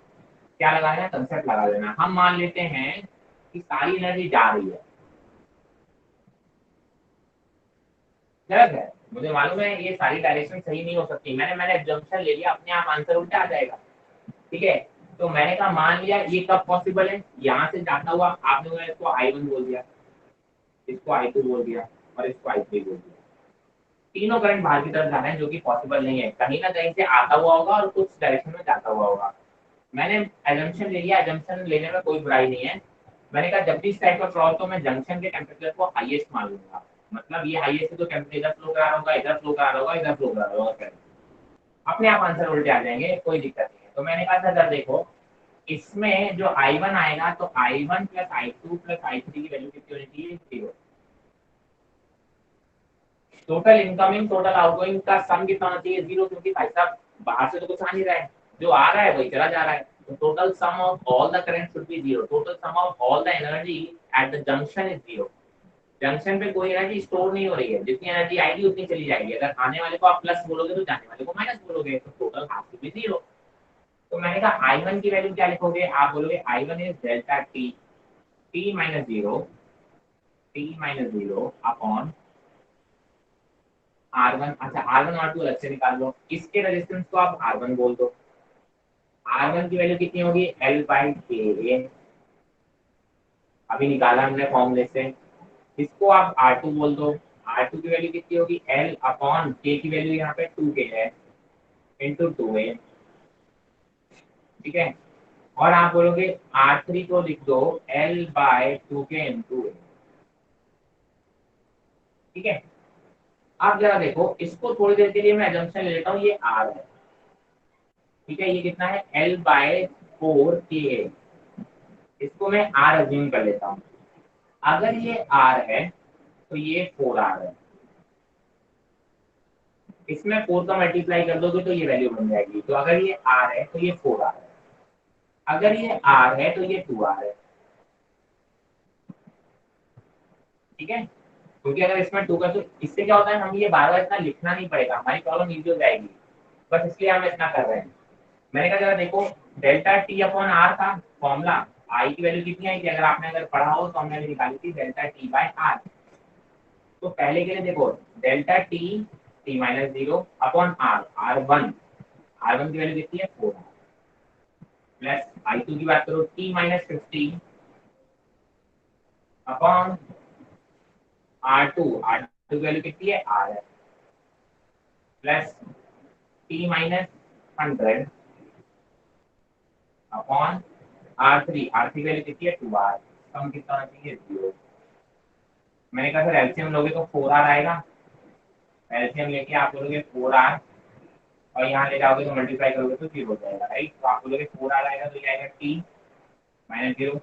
क्या लगाना है, कंसेप्ट लगा देना। हम मान लेते हैं कि सारी एनर्जी जा रही है, गलत है, मुझे मालूम है ये सारी डायरेक्शन सही नहीं हो सकती, मैंने जंक्शन ले लिया, अपने आप आंसर उल्टा आ जाएगा, ठीक है। तो मैंने कहा मान लिया ये कब पॉसिबल है, यहाँ से जाता हुआ आपने मुझे इसको I1 बोल दिया, इसको I2 बोल दिया और इसको I3 बोल दिया। तीनों करंट बाहर की तरफ जा रहे हैं जो कि पॉसिबल नहीं है, कहीं ना कहीं से आता हुआ होगा और कुछ डायरेक्शन में जाता हुआ होगा। मैंने एजम्पशन ले लिया, एजम्पशन लेने में कोई बुराई नहीं है। मैंने कहा जब भी इस टाइप का क्रॉस हो मैं जंक्शन के टेम्परेचर को हाईएस्ट मान लूंगा, मतलब ये हाईएस्ट तो टेम्परेचर फ्लो करा रहा होगा, इधर फ्लो करा रहा होगा, इधर फ्लो करा रहा होगा, अपने आप आंसर उल्टे आ जाएंगे, कोई दिक्कत नहीं है। तो मैंने कहा था सर देखो इसमें जो I1 आएगा तो I1 plus I2 plus I3 की वैल्यू कितनी होनी चाहिए, 0। टोटल इनकमिंग टोटल आउटगोइंग का सम कितना होना चाहिए, 0, क्योंकि भाई साहब बाहर से तो कुछ आ नहीं रहा है, जो आ रहा है वही चला जा रहा है। तो total sum of all the current should be 0, total sum of all the energy at the junction is 0। Junction पे कोई एनर्जी स्टोर नहीं हो रही है, जितनी एनर्जी आएगी उतनी चली जाएगी। अगर आने वाले को आप प्लस बोलोगे तो जाने वाले को माइनस बोलोगे, तो टोटल हाफ टू बी 0। तो मैंने कहा I1 की वैल्यू क्या लिखोगे, आप बोलोगे I1 is delta T, T minus 0 upon R1। अच्छा R1 R2 अलग से निकाल लो, इसके रेजिस्टेंस को आप R1 बोल दो। R1 की वैल्यू कितनी होगी, L बाई के, अभी निकाला हमने फॉर्मूले से। इसको आप R2 बोल दो, R2 की वैल्यू कितनी होगी, L अपॉन के की वैल्यू यहाँ पे 2k है इंटू 2a, ठीक है। और आप बोलोगे R3 को लिख दो L bye 2k into a, ठीक है। अब जरा देखो इसको थोड़ी देर के लिए मैं एजम्पशन ले लेता हूँ, ये R है, ठीक है, ये कितना है L बाय 4ka, इसको मैं R अज्यूम कर लेता हूँ। अगर ये R है तो ये 4R है, इसमें 4 का मल्टीप्लाई कर दोगे तो ये वैल्यू बन जाएगी। तो अगर ये R है तो ये 4R है, अगर ये R है तो ये 2R है, ठीक है। क्योंकि अगर इसमें 2 का, तो इससे क्या होता है हम ये बार बार इतना लिखना नहीं पड़ेगा, हमारी प्रॉब्लम इजी हो जाएगी, बस इसलिए हम इतना कर रहे हैं। मैंने कहा जरा देखो डेल्टा टी अपॉन आर का फॉर्मूला, आई की वैल्यू कितनी आई थी, अगर पढ़ा हो तो हमने निकाली थी डेल्टा टी बाय आर। तो पहले के लिए देखो delta T, T minus 0 upon R, R one की वैल्यू कितनी है 4, प्लस I2 की बात करो टी माइनस 50 अपॉन R2 की वैल्यू कितनी है R है, plus T minus 100 upon R3 की वैल्यू कितनी है 2R, कम कितना होना चाहिए 0। मैंने कहा सर एलसीएम लोगे तो 4R आएगा, एलसीएम लेके आप बोलोगे 4R और यहाँ ले जाओगे तो मल्टीप्लाई करोगे तो 0 हो जाएगा, राइट। तो आप बोलोगे 4R आएगा तो ये आएगा टी -0।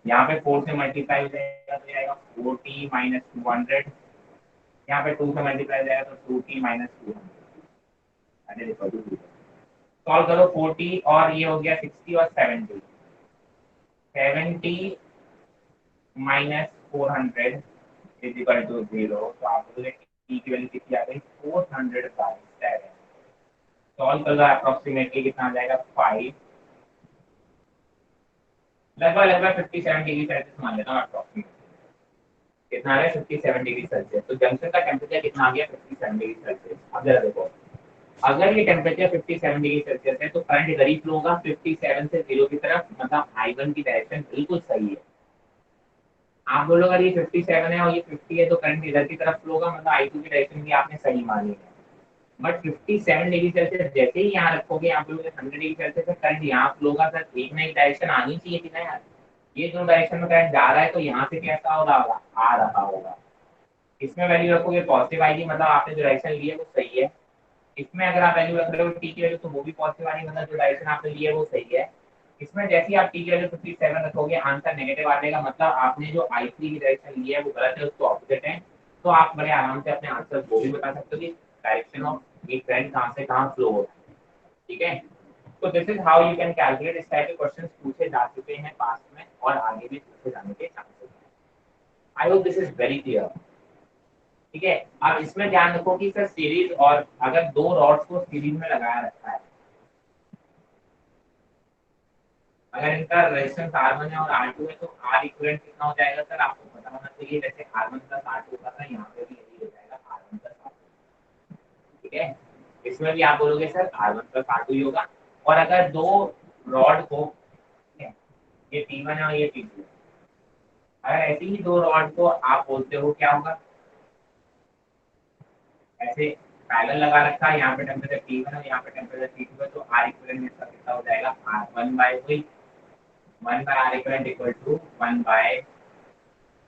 यहाँ पे 4 से मल्टीप्लाई हो जाएगा तो आएगा 4t माइनस 200। यहाँ पे 2 से मल्टीप्लाई हो जाएगा तो 2t माइनस 200। सॉल्व करो 40 और ये हो गया 60 और 70। 70 माइनस 400 इज इक्वल टू 0। तो आप बोलोगे t की वैल्यू कितनी आ गई 400/7। सॉल्व करो अप्रोक्सीमेटली कितना आ जाएगा 5, लगभग 57 डिग्री सेल्सियस मान लेता हूँ अप्रोक्सीमेटली। कितना आ गया 57 डिग्री सेल्सियस। तो जंक्शन का टेम्परेचर कितना आ गया 57 डिग्री सेल्सियस। अब जरा देखो, अगर ये टेम्परेचर 57 डिग्री सेल्सियस है तो करंट इधर ही फ्लो होगा 57 से 0 की तरफ, मतलब I1 की डायरेक्शन बिल्कुल सही है। आप बोलोगे अगर ये 57 है और ये 50 है तो करंट इधर की तरफ फ्लो होगा, मतलब I2 की डायरेक्शन भी आपने सही मानी है। बट 57 डिग्री सेल्सियस जैसे ही यहाँ रखोगे, आप बोलोगे 100 डिग्री सेल्सियस है, करंट यहाँ फ्लो होगा सर, एक ना एक डायरेक्शन आनी चाहिए थी ना यार। ये दोनों डायरेक्शन में करंट जा रहा है तो यहाँ से कैसा हो रहा होगा, आ रहा होगा। इसमें वैल्यू रखोगे पॉजिटिव आएगी, मतलब आपने जो डायरेक्शन ली है वो सही है। इसमें अगर आप वैल्यू रख रहे हो टी की वैल्यू तो वो भी पॉजिटिव आएगी, मतलब जो डायरेक्शन आपने ली है वो सही है। इसमें जैसे ही आप टी की वैल्यू 57 रखोगे आंसर नेगेटिव आ जाएगा, मतलब आपने जो I3 की डायरेक्शन ली है वो गलत है, उसको ऑपोजिट है। तो आप बड़े आराम से अपने आंसर वो भी बता सकते हो कि डायरेक्शन ऑफ एक करंट कहाँ से कहाँ फ्लो हो रहा है। ठीक है, तो this is how you can calculate. इस टाइप के क्वेश्चंस पूछे जा चुके हैं पास्ट में और आगे भी पूछे जाने के चांसेस हैं। I hope this is very clear. ठीक है, अब इसमें ध्यान रखो कि सर सीरीज, और अगर दो रॉड्स को सीरीज में लगाया रखा है, अगर इनका रेजिस्टेंस R1 है और R2 है तो R इक्विवेलेंट कितना हो जाएगा सर, आपको पता होना चाहिए। जैसे R1 प्लस R2 का था, यहाँ पे भी यही हो जाएगा R1 प्लस R2। ठीक है, इसमें भी आप बोलोगे सर R1 प्लस R2 ही होगा। और अगर दो रॉड को, ठीक है, ये T1 है और ये T2 है, अगर ऐसे ही दो रॉड को आप बोलते हो क्या होगा, ऐसे पैरेलल लगा रखा है, यहाँ पे टेम्परेचर T1 है यहाँ पे टेम्परेचर T2 है, तो R इक्विवेलेंट इसका कितना हो जाएगा R1 by 1 by R equivalent equal to 1 by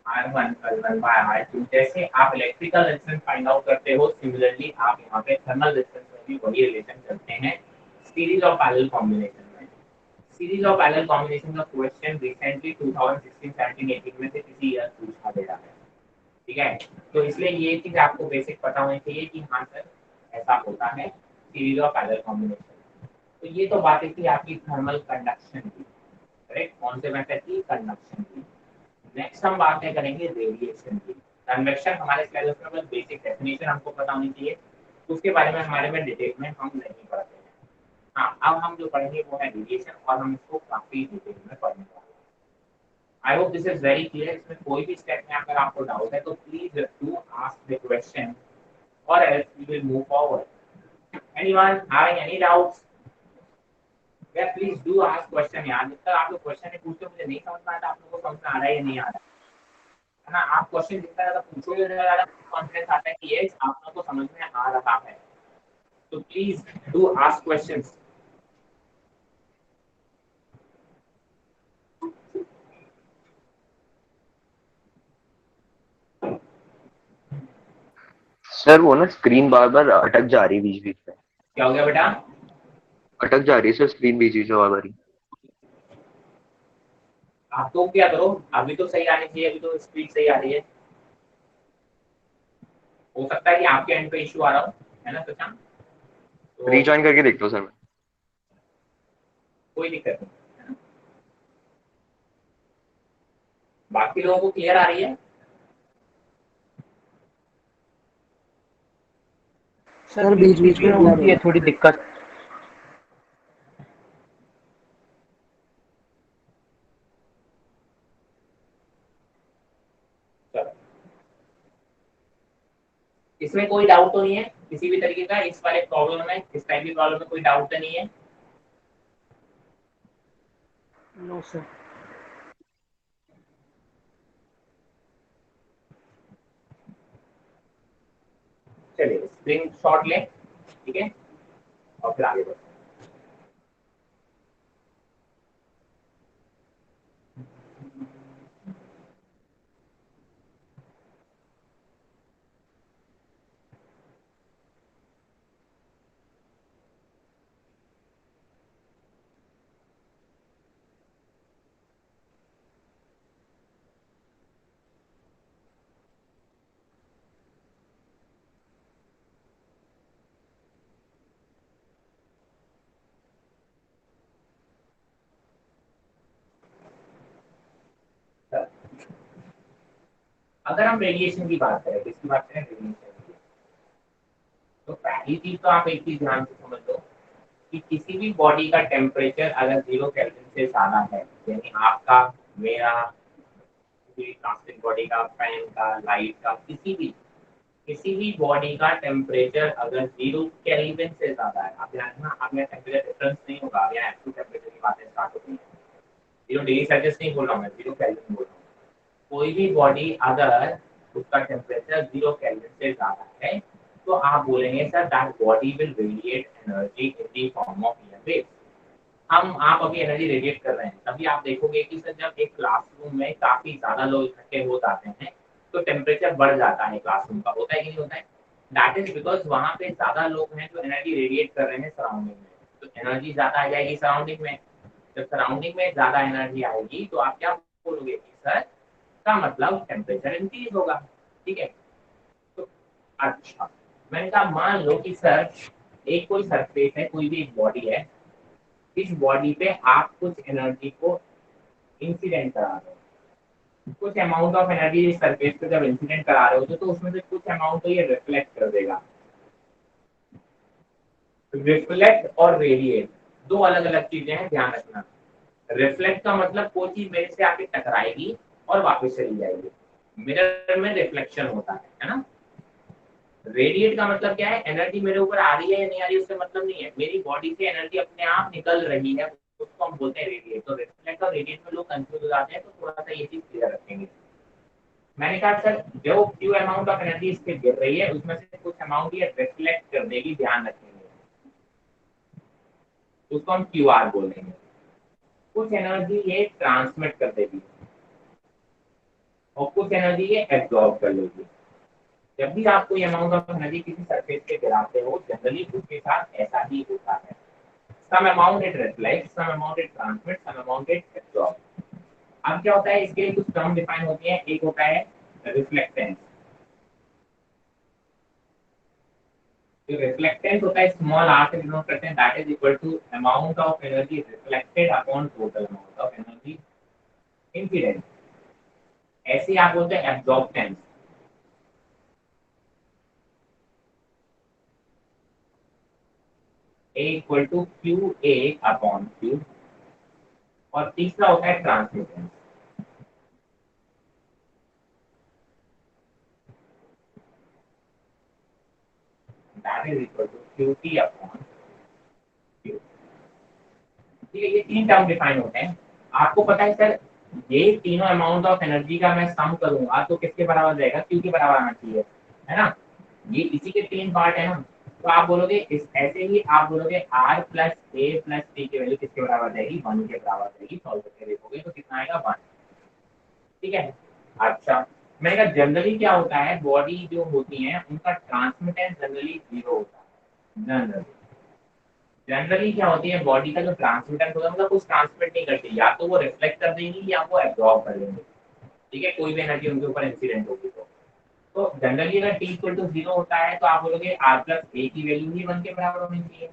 R1 plus 1 by R2। जैसे आप इलेक्ट्रिकल रेजिस्टेंस फाइंड आउट करते हो, सिमिलरली आप यहाँ पे थर्मल रेजिस्टेंस में भी वही रिलेशन करते हैं सीरीज और पैरेलल कॉम्बिनेशन में। सीरीज और पैरेलल कॉम्बिनेशन का क्वेश्चन रिसेंटली 2016, 17, 18 में से किसी ईयर पूछा गया है। ठीक है, तो इसलिए ये चीज आपको बेसिक पता होनी चाहिए कि हाँ सर ऐसा होता है सीरीज और पैरेलल कॉम्बिनेशन। तो ये तो बातें थी आपकी थर्मल कंडक्शन की, करेक्ट, कौन से मेथड की, कंडक्शन की। नेक्स्ट हम बातें करेंगे रेडिएशन की। कन्वेक्शन हमारे सिलेबस में बस बेसिक डेफिनेशन हमको पता होनी चाहिए, उसके बारे में हमारे में डिटेल में हम नहीं पढ़ते हैं। हाँ, अब हम जो पढ़ेंगे वो है रेडिएशन, और हम इसको काफी डिटेल में पढ़ने वाले हैं। I hope this is very clear. इसमें कोई भी स्टेप में अगर आपको डाउट है तो please do ask the question, or else we will move forward. Anyone having any doubts? Yeah, please do ask question यार। जब तक आप लोग क्वेश्चन नहीं पूछते मुझे नहीं समझ में आता आप लोगों को समझ में आ रहा है या नहीं आ रहा है ना। आप क्वेश्चन जितना ज्यादा पूछोगे उतना ज्यादा कॉन्फिडेंस आता है कि ये आप लोगों को समझ में आ रहा है। तो please do ask questions. Sir वो ना स्क्रीन बार बार अटक जा रही है बीच बीच में। क्या हो गया बेटा? अटक जा रही है सर स्क्रीन बीच बीच में बार बार। आप तो क्या करो, अभी तो सही आनी चाहिए, अभी तो स्पीड सही आ रही है। हो सकता है कि आपके एंड पे इशू आ रहा हो, है ना सचा? तो रीजॉइन करके देखता हूँ सर मैं। कोई दिक्कत नहीं, है ना? बाकी लोगों को क्लियर आ रही है? सर बीच बीच में होती है थोड़ी दिक्कत। चलो, इसमें कोई डाउट तो नहीं है किसी भी तरीके का, इस वाले प्रॉब्लम में, इस टाइप की प्रॉब्लम में कोई डाउट तो नहीं है? No sir. चलिए स्क्रीन शॉट लें, ठीक है, और फिर आगे बढ़ते हैं। अगर हम रेडिएशन की बात करें, किसकी बात करें, रेडिएशन की, तो पहली चीज तो आप एक चीज ध्यान से समझ लो कि किसी भी बॉडी का टेम्परेचर अगर 0 केल्विन से ज्यादा है, यानी आपका, मेरा, किसी प्लास्टिक बॉडी का, फैन का, लाइट का, किसी भी बॉडी का टेम्परेचर अगर 0 केल्विन से ज्यादा है, आप ध्यान रखना, आप यहाँ टेम्परेचर डिफरेंस नहीं होगा, अब यहाँ एब्सोल्यूट टेम्परेचर की बातें स्टार्ट होती हैं, 0 डिग्री सेल्सियस नहीं बोल रहा हूँ मैं, 0 केल्विन बोल रहा हूँ। कोई भी बॉडी अगर उसका टेम्परेचर 0 केल्विन से ज्यादा है, तो आप बोलेंगे sir that body will radiate energy in the form of year waves. आप अभी एनर्जी रेडिएट कर रहे हैं, तभी आप देखोगे कि सर जब एक क्लासरूम में काफी ज्यादा लोग इकट्ठे हो जाते हैं तो टेम्परेचर बढ़ जाता है क्लासरूम का, होता है कि नहीं होता है? दैट इज बिकॉज वहां पे ज्यादा लोग हैं जो एनर्जी रेडिएट कर रहे हैं सराउंडिंग में, तो एनर्जी ज्यादा आ जाएगी सराउंडिंग में। जब सराउंडिंग में ज्यादा एनर्जी आएगी तो आप क्या बोलोगे कि सर का मतलब टेम्परेचर इंक्रीज होगा, ठीक है? तो अच्छा, मैंने कहा मान लो कि सर एक कोई सरफेस है, कोई भी एक बॉडी है, इस बॉडी पे आप कुछ एनर्जी को इंसिडेंट करा रहे हो, कुछ अमाउंट ऑफ एनर्जी इस सरफेस पे जब इंसिडेंट करा रहे हो तो उसमें से कुछ अमाउंट तो ये रिफ्लेक्ट कर देगा। रिफ्लेक्ट और रेडिएट दो अलग अलग चीजें हैं, ध्यान रखना। रिफ्लेक्ट का मतलब कोई चीज मेरे से आके टकराएगी और वापस चली जाएगी, मिरर में रिफ्लेक्शन होता है ना। रेडिएट का मतलब क्या है, एनर्जी मेरे ऊपर आ रही है या नहीं आ रही उससे मतलब नहीं है, मेरी बॉडी से एनर्जी अपने आप निकल रही है, उसको हम बोलते हैं रेडिएट। तो रिफ्लेक्ट और रेडिएट में लोग कंफ्यूज हो जाते हैं, तो थोड़ा सा ये चीज क्लियर रखेंगे। मैंने कहा सर जो क्यू अमाउंट ऑफ एनर्जी इस पे गिर रही है उसमें से कुछ अमाउंट ये रिफ्लेक्ट कर देगी, ध्यान रखेंगे, उसको हम क्यू आर बोलेंगे। कुछ एनर्जी ये ट्रांसमिट कर देगी और कुछ एनर्जी ये एब्जॉर्ब कर लेगी। जब भी आप कोई अमाउंट ऑफ एनर्जी किसी सरफेस पे गिराते हो, जनरली उसके साथ ऐसा ही होता है, some amount it reflects, some amount it transmits, some amount it absorb. अब क्या होता है, इसके लिए कुछ टर्म डिफाइन होती है, एक होता है रिफ्लेक्टेंस। जो रिफ्लेक्टेंस होता है स्मॉल आर से डिनोट करते हैं, that is equal to amount of energy reflected upon total amount of energy incident. ऐसे आप बोलते हैं absorptance. A equal to Q A upon Q. और तीसरा होता है transmittance. That is equal to Q T upon Q. ठीक है, ये तीन टर्म डिफाइन होते हैं। आपको पता है सर ये तीनों अमाउंट ऑफ एनर्जी का मैं सम करूंगा तो किसके बराबर जाएगा, क्यू के बराबर आना चाहिए, है ना? ये इसी के तीन पार्ट है ना। तो आप बोलोगे इस ऐसे ही आप बोलोगे R plus A plus T की वैल्यू किसके बराबर जाएगी, 1 के बराबर जाएगी। सॉल्व करके देखोगे तो कितना आएगा, 1। ठीक है। अच्छा, मैंने कहा जनरली क्या होता है, बॉडी जो होती है उनका ट्रांसमिटेंस जनरली 0 होता है। जनरली क्या होती है, बॉडी का जो ट्रांसमिटेंस होता है मतलब कुछ ट्रांसमिट नहीं करती, या तो वो रिफ्लेक्ट कर देंगी या वो एब्जॉर्ब कर लेंगे। ठीक है, कोई भी एनर्जी उनके ऊपर इंसिडेंट होगी तो जनरली अगर टी इक्वल टू 0 होता है तो आप बोलोगे आर प्लस ए की वैल्यू ही 1 के बराबर होनी चाहिए।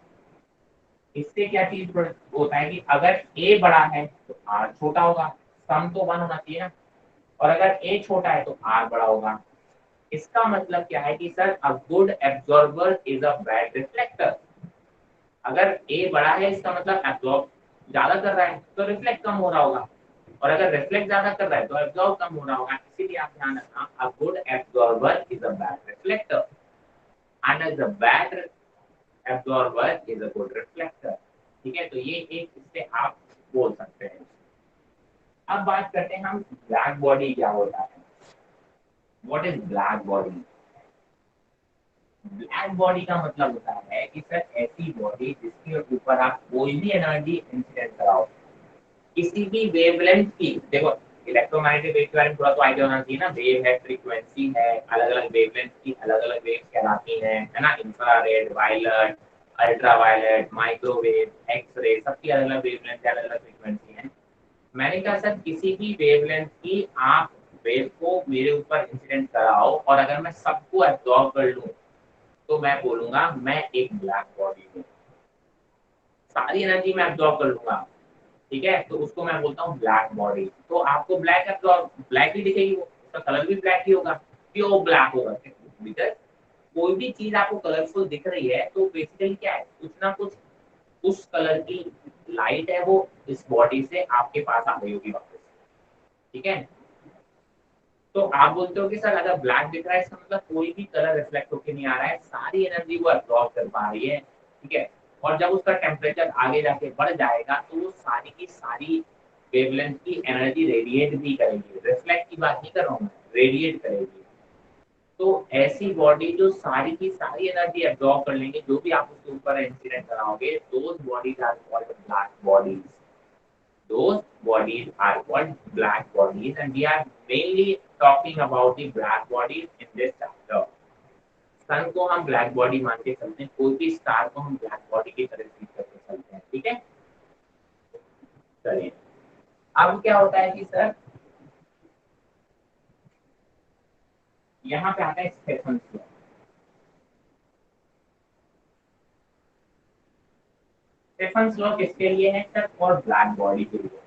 इससे क्या चीज होता है कि अगर ए बड़ा है तो आर छोटा होगा, सम तो 1 होना चाहिए ना। और अगर ए छोटा है तो आर बड़ा होगा। इसका मतलब क्या है कि sir a good absorber is a bad reflector. अगर ए बड़ा है इसका मतलब एब्जॉर्ब ज्यादा कर रहा है तो रिफ्लेक्ट कम हो रहा होगा, और अगर रिफ्लेक्ट ज्यादा कर रहा है तो एब्जॉर्ब कम हो रहा होगा। इसीलिए आप ध्यान रखना, a good absorber is a bad reflector and a bad absorber is a good reflector. ठीक है, तो ये एक इससे आप बोल सकते हैं। अब बात करते हैं हम ब्लैक बॉडी क्या होता है। What is black body? Black body का मतलब होता है कि सर ऐसी बॉडी जिसके ऊपर आप कोई भी एनर्जी इंसिडेंट कराओ, किसी भी वेवलेंथ की, देखो इलेक्ट्रोमैग्नेटिक वेव के बारे में थोड़ा तो आइडिया होना चाहिए ना। वेव है, फ्रीक्वेंसी है, अलग अलग वेवलेंथ की अलग अलग वेव्स कहलाती हैं, है ना? Infrared, violet, ultraviolet, microwave, X ray, सबकी अलग अलग वेवलेंथ, अलग अलग फ्रीक्वेंसी है। मैंने कहा सर किसी भी वेवलेंथ की आप वेव को मेरे ऊपर इंसिडेंट कराओ और अगर मैं सबको एब्जॉर्ब कर लूं तो मैं बोलूंगा मैं एक ब्लैक बॉडी हूँ, सारी एनर्जी मैं एब्जॉर्ब कर लूंगा। ठीक है, तो उसको मैं बोलता हूँ ब्लैक बॉडी। तो आपको ब्लैक एब्जॉर्ब ब्लैक ही दिखेगी वो, उसका कलर भी ब्लैक ही होगा, प्योर ब्लैक होगा। बिकॉज कोई भी चीज आपको कलरफुल दिख रही है तो बेसिकली क्या है, कुछ ना कुछ उस कलर की लाइट है वो इस बॉडी से आपके पास आ गई होगी वापस, ठीक है। तो आप बोलते हो कि सर अगर ब्लैक दिख रहा है इसका मतलब कोई भी कलर रिफ्लेक्ट होकर नहीं आ रहा है, सारी एनर्जी वो एब्जॉर्ब कर पा रही है, ठीक है। और जब उसका टेम्परेचर आगे जाके बढ़ जाएगा तो वो सारी की सारी वेवलेंथ की एनर्जी रेडिएट भी करेगी, रिफ्लेक्ट की बात नहीं कर रहा हूँ मैं, रेडिएट करेगी। तो ऐसी बॉडी जो सारी की सारी एनर्जी एब्जॉर्ब कर लेंगे, जो भी आप उसके ऊपर इंसिडेंट कराओगे, those bodies are called black bodies. Those bodies are called black bodies, and we are mainly talking about the black bodies in this chapter. सन को हम ब्लैक बॉडी मान के चलते हैं, कोई भी स्टार को हम ब्लैक बॉडी की तरह ट्रीट करके चलते हैं, ठीक है। चलिए, अब क्या होता है कि सर यहाँ पे आता है स्टेफन लॉ। स्टेफन लॉ किसके लिए है सर? और ब्लैक बॉडी के लिए।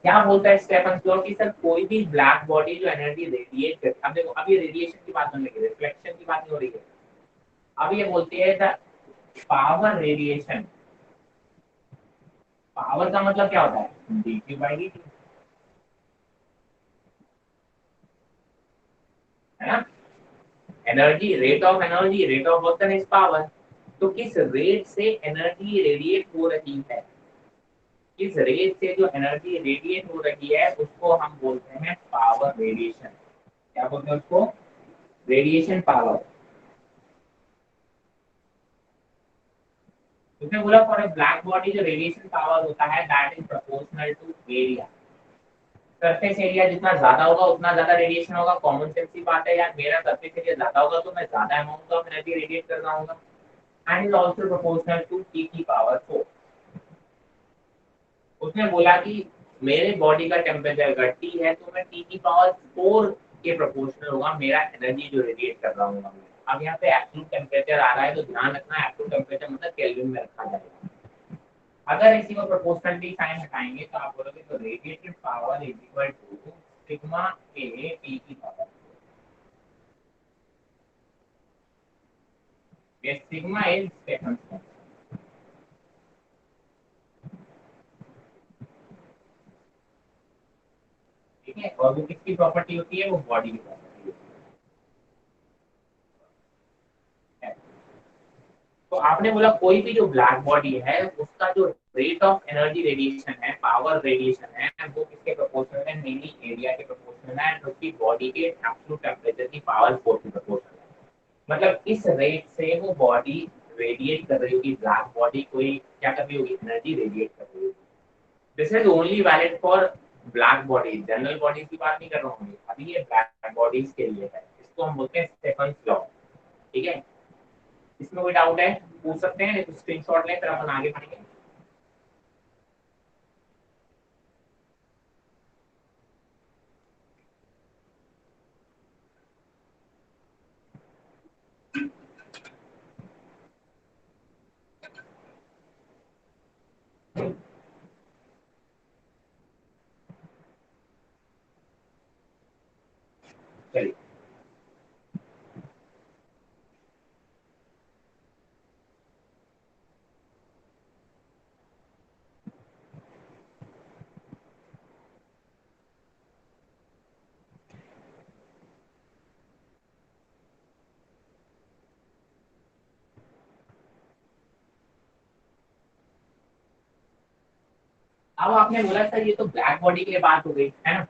क्या बोलता है स्टेफन लॉ कि सर कोई भी ब्लैक बॉडी जो एनर्जी रेडिएट करती है, अब देखो अब ये रेडिएशन की बात होने लगी, रिफ्लेक्शन की बात नहीं हो रही है। अब ये बोलती है द पावर रेडिएशन। पावर का मतलब क्या होता है? dq by dt, है ना। Energy, rate of energy, rate of work is power. तो किस रेट से एनर्जी रेडिएट हो रही है, किस रेट से जो एनर्जी रेडिएट हो रही है उसको हम बोलते हैं पावर रेडिएशन। क्या बोलते हैं उसको? Radiation power. उसने बोला फॉर ए ब्लैक बॉडी जो रेडिएशन पावर होता है that is proportional to area. Surface area जितना ज्यादा होगा उतना ज्यादा रेडिएशन होगा, कॉमन सेंस की बात है यार। मेरा सरफेस एरिया ज्यादा होगा तो मैं ज्यादा अमाउंट ऑफ एनर्जी रेडिएट कर रहा हूँ, and is also proportional to T की पावर 4। उसने बोला कि मेरे बॉडी का टेम्परेचर अगर टी है तो मैं टी की पावर 4 के प्रोपोर्शनल होगा मेरा एनर्जी जो रेडिएट कर रहा हूँ मैं। अब यहाँ पे एब्सोल्यूट टेम्परेचर आ रहा है तो ध्यान रखना, एब्सोल्यूट टेम्परेचर मतलब केल्विन में रखा जाएगा। अगर इसी को प्रोपोर्शनलिटी साइन हटाएंगे तो आप बोलोगे तो radiated power is equal to sigma A T की पावर। ये सिग्मा इज स्टेफन लॉ, ठीक है। और वो किसकी प्रॉपर्टी होती है? वो बॉडी की प्रॉपर्टी होती है। तो आपने बोला कोई भी जो ब्लैक बॉडी है उसका जो रेट ऑफ एनर्जी रेडिएशन है, पावर रेडिएशन है, वो किसके प्रोपोर्शनल है? मेनली एरिया के प्रोपोर्शनल है, एंड उसकी बॉडी के एब्सोल्यूट टेम्परेचर की पावर 4 के प्रोपोर्शनल है। मतलब इस रेट से वो बॉडी रेडिएट कर रही होगी, ब्लैक बॉडी कोई क्या कर रही होगी? एनर्जी रेडिएट कर रही होगी। This is only valid for black body, general bodies की बात नहीं कर रहा हूँ अभी, ये ब्लैक बॉडीज के लिए है। इसको हम बोलते हैं स्टेफन लॉ, ठीक है। इसमें कोई डाउट है पूछ सकते हैं, तो स्क्रीनशॉट लें फिर अपन आगे बढ़ेंगे। चलिए, अब आपने बोला सर ये तो ब्लैक बॉडी के लिए बात हो गई है ना,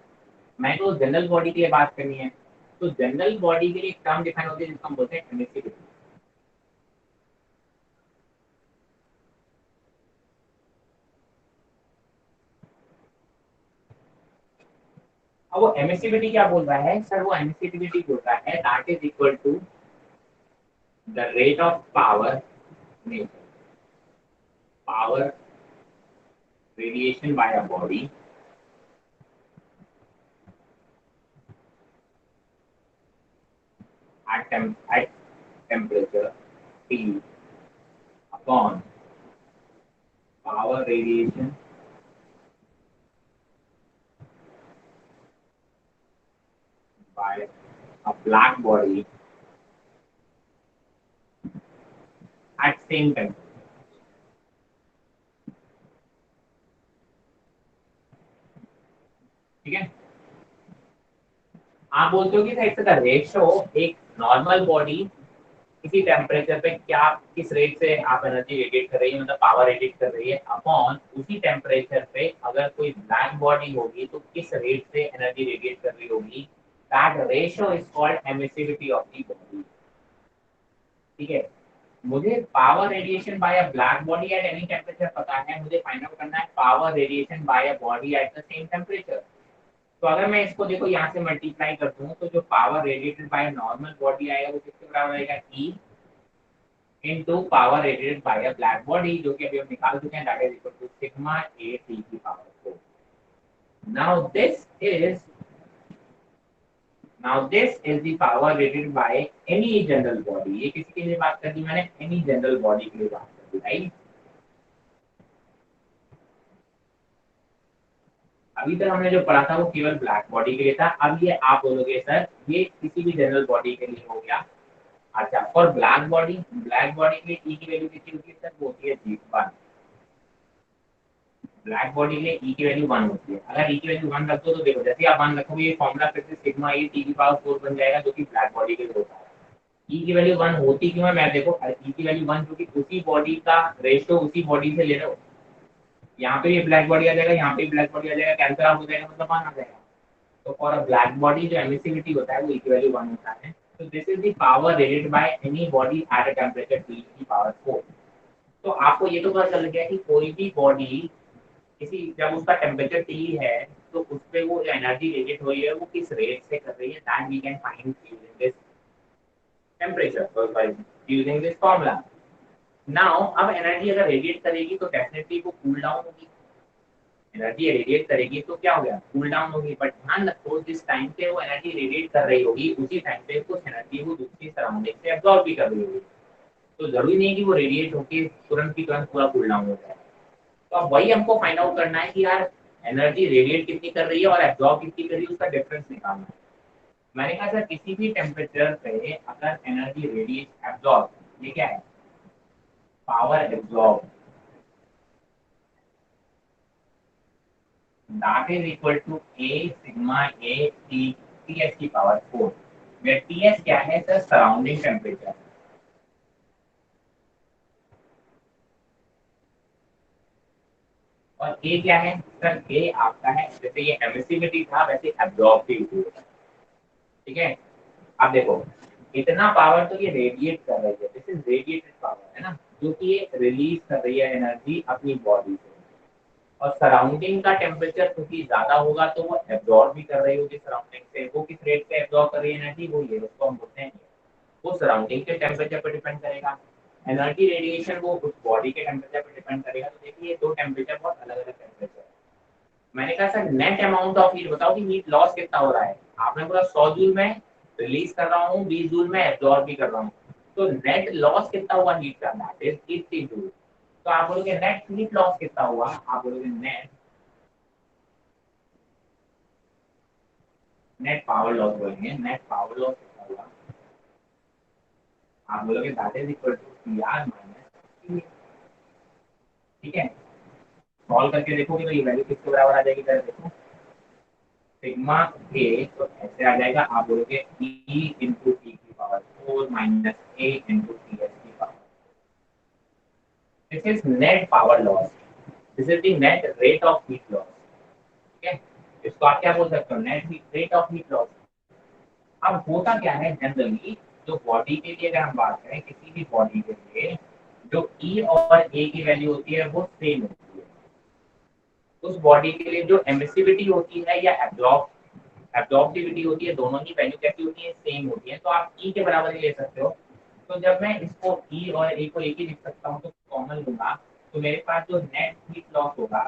मैं तो जनरल बॉडी के लिए बात करनी है। तो जनरल बॉडी के लिए एक टर्म डिफाइन होती है जिसको हम बोलते हैं एमिसिविटी। अब वो एमिसिविटी क्या बोल रहा है सर? वो एमिसिविटी बोल रहा है that is equal to the rate of power, power radiation by a body at temperature T upon power radiation by a black body at same time. ठीक है, आप बोलते हो कि साइड का रेशो एक नॉर्मल बॉडी किसी टेम्परेचर पे क्या किस रेट से आप एनर्जी रेडिएट कर रही है, मतलब पावर रेडिएट कर रही है, अपॉन उसी टेम्परेचर पे अगर कोई ब्लैक बॉडी होगी तो किस रेट से एनर्जी रेडिएट कर रही होगी, that ratio is called emissivity of the body. ठीक है, मुझे power radiation by a black body at any temperature पता है, मुझे फाइंड आउट करना है power radiation by a body at the same temperature. तो अगर मैं इसको देखो यहाँ से मल्टीप्लाई कर दूं तो जो power radiated by normal body आएगा वो किसके बराबर आएगा, E into power radiated by a black body, जो कि अभी हम निकाल चुके हैं, that is equal to sigma A T की power 4। Now this is the power radiated by any general body. ये किसके लिए बात कर दी मैंने, एनी जनरल बॉडी के लिए बात कर दी, राइट। अभी तक हमने जो पढ़ा था वो केवल ब्लैक बॉडी के लिए था, अब ये आप बोलोगे सर ये किसी भी जनरल बॉडी के लिए हो गया। अच्छा, और ब्लैक बॉडी के लिए ई की वैल्यू कितनी होती है सर, वो होती है G1। ब्लैक बॉडी के लिए ई की वैल्यू 1 होती है। अगर ई की वैल्यू 1 रख दो तो देखो जैसे आप 1 रखोगे ये फॉर्मूला फिर से सिग्मा ए टी की पावर 4 बन जाएगा, जो कि ब्लैक बॉडी के लिए होता है। ई की वैल्यू 1 होती क्यों है, मैं देखो ई की वैल्यू 1 क्योंकि उसी बॉडी का रेशियो उसी बॉडी से ले रहे हो, यहाँ पे ये ब्लैक बॉडी आ जाएगा, यहाँ पे ब्लैक बॉडी आ जाएगा, कैंसिल आउट हो जाएगा, मतलब 1 आ जाएगा। तो फॉर अ ब्लैक बॉडी जो एमिसिविटी होता है वो ई की वैल्यू 1 होता है। तो this is the power rated by any body at a temperature T की पावर 4। तो आपको ये तो पता चल गया कि कोई भी बॉडी किसी जब उसका टेम्परेचर T है तो उस पे वो एनर्जी रेडिएट हो रही है वो किस रेट से कर रही है, that we can find using this temperature और by using this formula. Now अब एनर्जी अगर रेडिएट करेगी तो डेफिनेटली वो कूल डाउन होगी, एनर्जी रेडिएट करेगी तो क्या हो गया, कूल डाउन होगी। बट ध्यान रखो जिस टाइम पे वो एनर्जी रेडिएट कर रही होगी उसी टाइम पे कुछ एनर्जी वो दूसरी सराउंडिंग से एब्जॉर्ब भी कर रही होगी। तो जरूरी नहीं है कि वो रेडिएट होकर तुरंत की तुरंत पूरा कूल डाउन हो जाए। तो अब वही हमको फाइंड आउट करना है कि यार एनर्जी रेडिएट कितनी कर रही है और एब्जॉर्ब कितनी कर रही है, उसका डिफरेंस निकालना है। मैंने कहा सर किसी भी टेम्परेचर पे अगर एनर्जी रेडिएट एब्जॉर्ब, ये क्या है, power absorb, that is equal to a sigma a t ts की पावर 4, where ts क्या है सर, सराउंडिंग टेम्परेचर, और a क्या है सर, a आपका है जैसे ये एमिसिविटी था वैसे एब्जॉर्बिविटी होता है। ठीक है, अब देखो इतना पावर तो ये रेडिएट कर रही है, दिस इज रेडिएटेड पावर है ना, जो कि ये रिलीज कर रही है एनर्जी अपनी बॉडी से। और सराउंडिंग का टेम्परेचर क्योंकि ज्यादा होगा तो वो एब्जॉर्ब भी कर रही होगी सराउंडिंग से। वो किस रेट पे एब्जॉर्ब कर रही है एनर्जी, वो ये उसको हम बोलते हैं, वो सराउंडिंग के टेम्परेचर पर डिपेंड करेगा। एनर्जी रेडिएशन वो उस बॉडी के टेम्परेचर पर डिपेंड करेगा। तो देखिए दो टेम्परेचर बहुत अलग अलग टेम्परेचर है। मैंने कहा sir net amount of heat बताओ कि हीट लॉस कितना हो रहा है, आपने बोला 100 जूल में रिलीज कर रहा हूँ, 20 जूल में एब्जॉर्ब भी कर रहा हूँ, तो नेट लॉस कितना हुआ हीट का, दैट इज 80 जूल। तो आप बोलोगे नेट हीट लॉस कितना हुआ, आप बोलोगे नेट पावर लॉस बोलेंगे, नेट पावर लॉस कितना हुआ, आप बोलोगे that is equal to PR minus. ठीक है, सॉल्व करके देखोगे तो ये वैल्यू किसके बराबर आ जाएगी, जरा देखो सिग्मा ए, तो ऐसे आ जाएगा, आप बोलोगे ई इंटू टी की पावर 4 माइनस ए इंटू टी एस की power. This is net power loss, this is the net rate of heat loss. ठीक है, इसको आप क्या बोल सकते हो, net rate of heat loss. अब होता क्या है जनरली, जो बॉडी के लिए अगर हम बात करें किसी भी बॉडी के लिए, जो ई और ए की वैल्यू होती है वो सेम होती है। उस बॉडी के लिए जो एमिसिविटी होती है या एब्जॉर्बिविटी होती है, दोनों की वैल्यू कैसी होती है, सेम होती है। तो आप ई के बराबर ही ले सकते हो। तो जब मैं इसको ई और ए को एक ही लिख सकता हूँ तो कॉमन लूंगा, तो मेरे पास जो नेट हीट लॉस होगा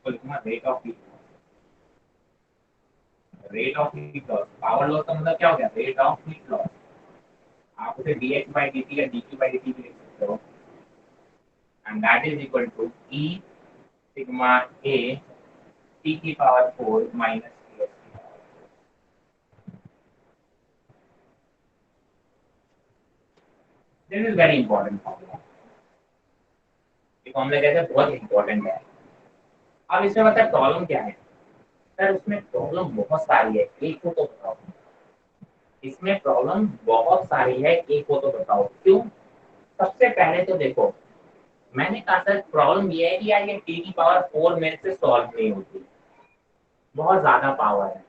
वो लिखूंगा rate of heat loss. Rate of heat loss, power loss का मतलब क्या हो गया, रेट ऑफ हीट लॉस। आप उसे dx by dt या dq by dt भी लिख सकते हो। and that is equal to E sigma A T की power 4 minus Ts. This is very important formula. ये फॉर्मूला कैसे बहुत इंपॉर्टेंट है. अब इसमें मतलब प्रॉब्लम क्या है सर? उसमें प्रॉब्लम बहुत सारी है, एक को तो बताओ. इसमें प्रॉब्लम बहुत सारी है, एक को तो बताओ. क्यों? सबसे पहले तो देखो, मैंने कहा सर प्रॉब्लम ये है कि यार ये टी की पावर 4 मेरे से सॉल्व नहीं होती, बहुत ज्यादा पावर है.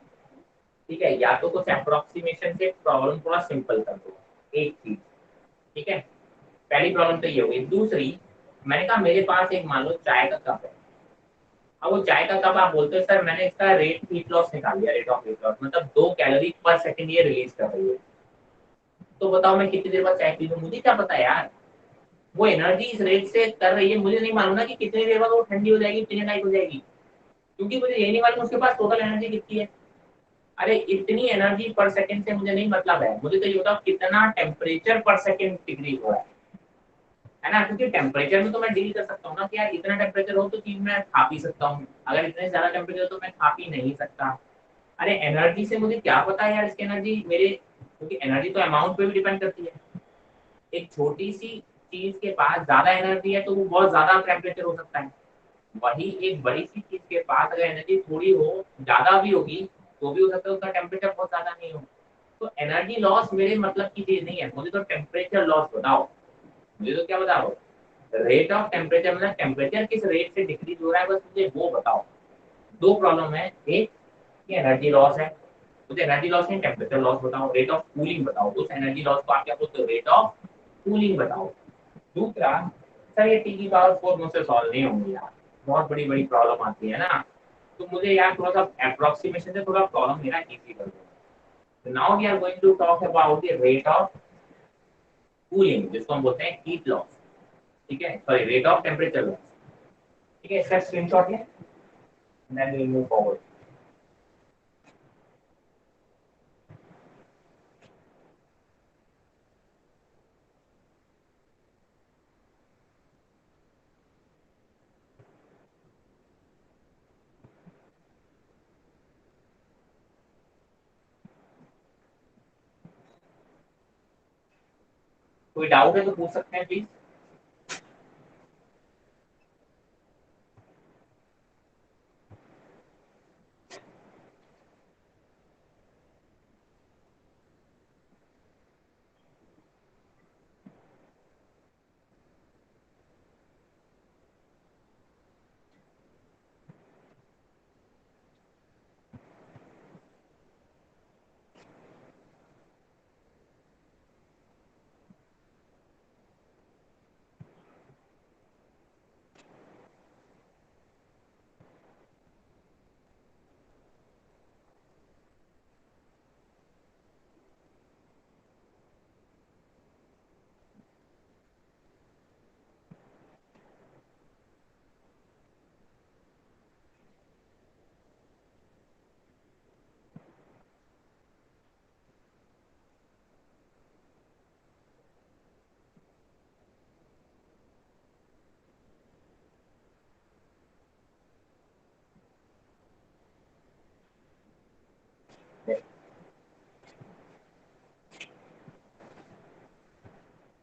ठीक है, या तो कुछ अप्रोक्सीमेशन से प्रॉब्लम थोड़ा सिंपल कर दो, एक चीज. ठीक है, पहली प्रॉब्लम तो ये हो गई. दूसरी, मैंने कहा मेरे पास एक मान लो चाय का कप है. अब वो चाय का कप आप बोलते हो सर मैंने इसका रेट हीट लॉस निकाल दिया, रेट ऑफ हीट लॉस मतलब 2 कैलोरी पर सेकंड ये रिलीज कर रही है. तो बताओ मैं कितनी देर बाद चाय पी लूं? मुझे क्या पता यार, वो एनर्जी इस रेट से कर रही है, मुझे नहीं मालूम ना कि कितनी देर बाद वो ठंडी हो जाएगी, पीने लायक हो जाएगी, क्योंकि मुझे ये नहीं मालूम उसके पास टोटल एनर्जी कितनी है. अरे इतनी एनर्जी पर सेकंड से मुझे नहीं मतलब है, मुझे तो ये बताओ कितना टेम्परेचर पर सेकंड डिक्रीज हो रहा है ना. क्योंकि टेम्परेचर में तो मैं डील कर सकता हूँ ना कि यार इतना टेम्परेचर हो तो चीज मैं खा पी सकता हूँ, अगर इतने ज्यादा टेम्परेचर तो मैं खा पी नहीं सकता. अरे एनर्जी से मुझे क्या पता है यार इसकी एनर्जी मेरे, क्योंकि एनर्जी तो अमाउंट पे भी डिपेंड करती है. एक छोटी सी चीज के पास ज्यादा एनर्जी है तो वो बहुत ज्यादा टेम्परेचर हो सकता है. वही एक बड़ी सी चीज के पास अगर एनर्जी थोड़ी हो, ज्यादा भी होगी तो भी हो सकता है उसका टेम्परेचर बहुत ज्यादा नहीं हो. तो एनर्जी लॉस मेरे मतलब की चीज नहीं है, मुझे तो टेम्परेचर लॉस बताओ. मुझे तो क्या बताओ, रेट ऑफ टेम्परेचर मतलब टेम्परेचर किस रेट से डिक्रीज हो रहा है, बस मुझे वो बताओ. दो प्रॉब्लम है, एक कि एनर्जी लॉस है, मुझे एनर्जी लॉस नहीं टेम्परेचर लॉस बताओ. रेट ऑफ कूलिंग बताओ, उस एनर्जी लॉस को आप क्या बोलते हो, रेट ऑफ कूलिंग बताओ. दूसरा, सर ये टी की पावर 4 मुझसे सॉल्व नहीं होंगी यार, बहुत बड़ी बड़ी प्रॉब्लम आती है ना, तो मुझे यार थोड़ा सा अप्रोक्सीमेशन से थोड़ा प्रॉब्लम मेरा इजी कर दो. Now we are going to talk about the rate of cooling, जिसको हम बोलते हैं हीट लॉस. ठीक है, sorry rate of temperature loss. ठीक है, इसका स्क्रीनशॉट लें, देन वी मूव फॉरवर्ड. कोई डाउट है तो पूछ सकते हैं please.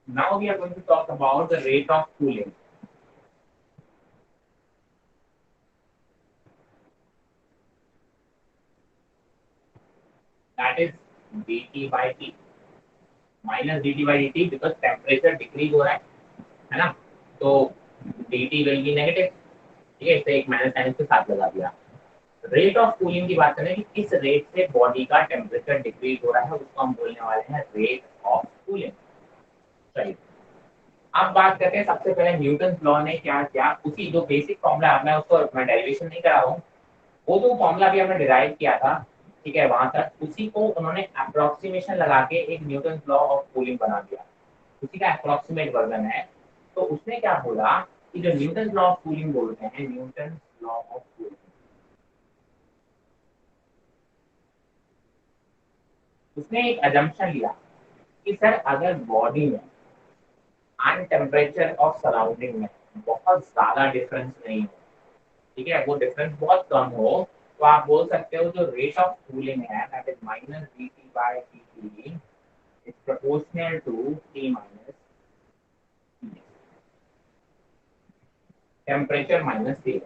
Now we are going to talk about the rate of cooling. That is dT by T minus dT by dt because temperature decrease हो रहा है ना, तो dt will be negative. ठीक है, इसे एक माइनस साइन के साथ लगा दिया. रेट ऑफ कूलिंग की बात करें कि किस रेट से बॉडी का टेम्परेचर डिक्रीज हो रहा है उसको हम बोलने वाले हैं रेट ऑफ कूलिंग. सही. अब बात करते हैं सबसे पहले न्यूटन लॉ ने क्या किया, उसी जो बेसिक फॉर्मूला मैं उसको मैं डेरिवेशन नहीं कर रहा हूँ, वो जो फॉर्मूला भी हमने डिराइव किया था, ठीक है, वहां तक उसी को उन्होंने अप्रोक्सीमेशन लगा के एक न्यूटन लॉ ऑफ कूलिंग बना दिया. उसी का अप्रोक्सीमेट वर्जन है. तो उसने क्या बोला कि जो न्यूटन लॉ ऑफ कूलिंग बोलते हैं, न्यूटन लॉ ऑफ कूलिंग, उसने एक अजम्पशन लिया कि सर अगर बॉडी में एंड टेम्परेचर ऑफ सराउंडिंग में बहुत ज्यादा डिफरेंस नहीं हो, ठीक है, वो डिफरेंस बहुत कम हो, तो आप बोल सकते हो जो रेट ऑफ कूलिंग है that is minus dt by dt is proportional to T minus temperature minus T।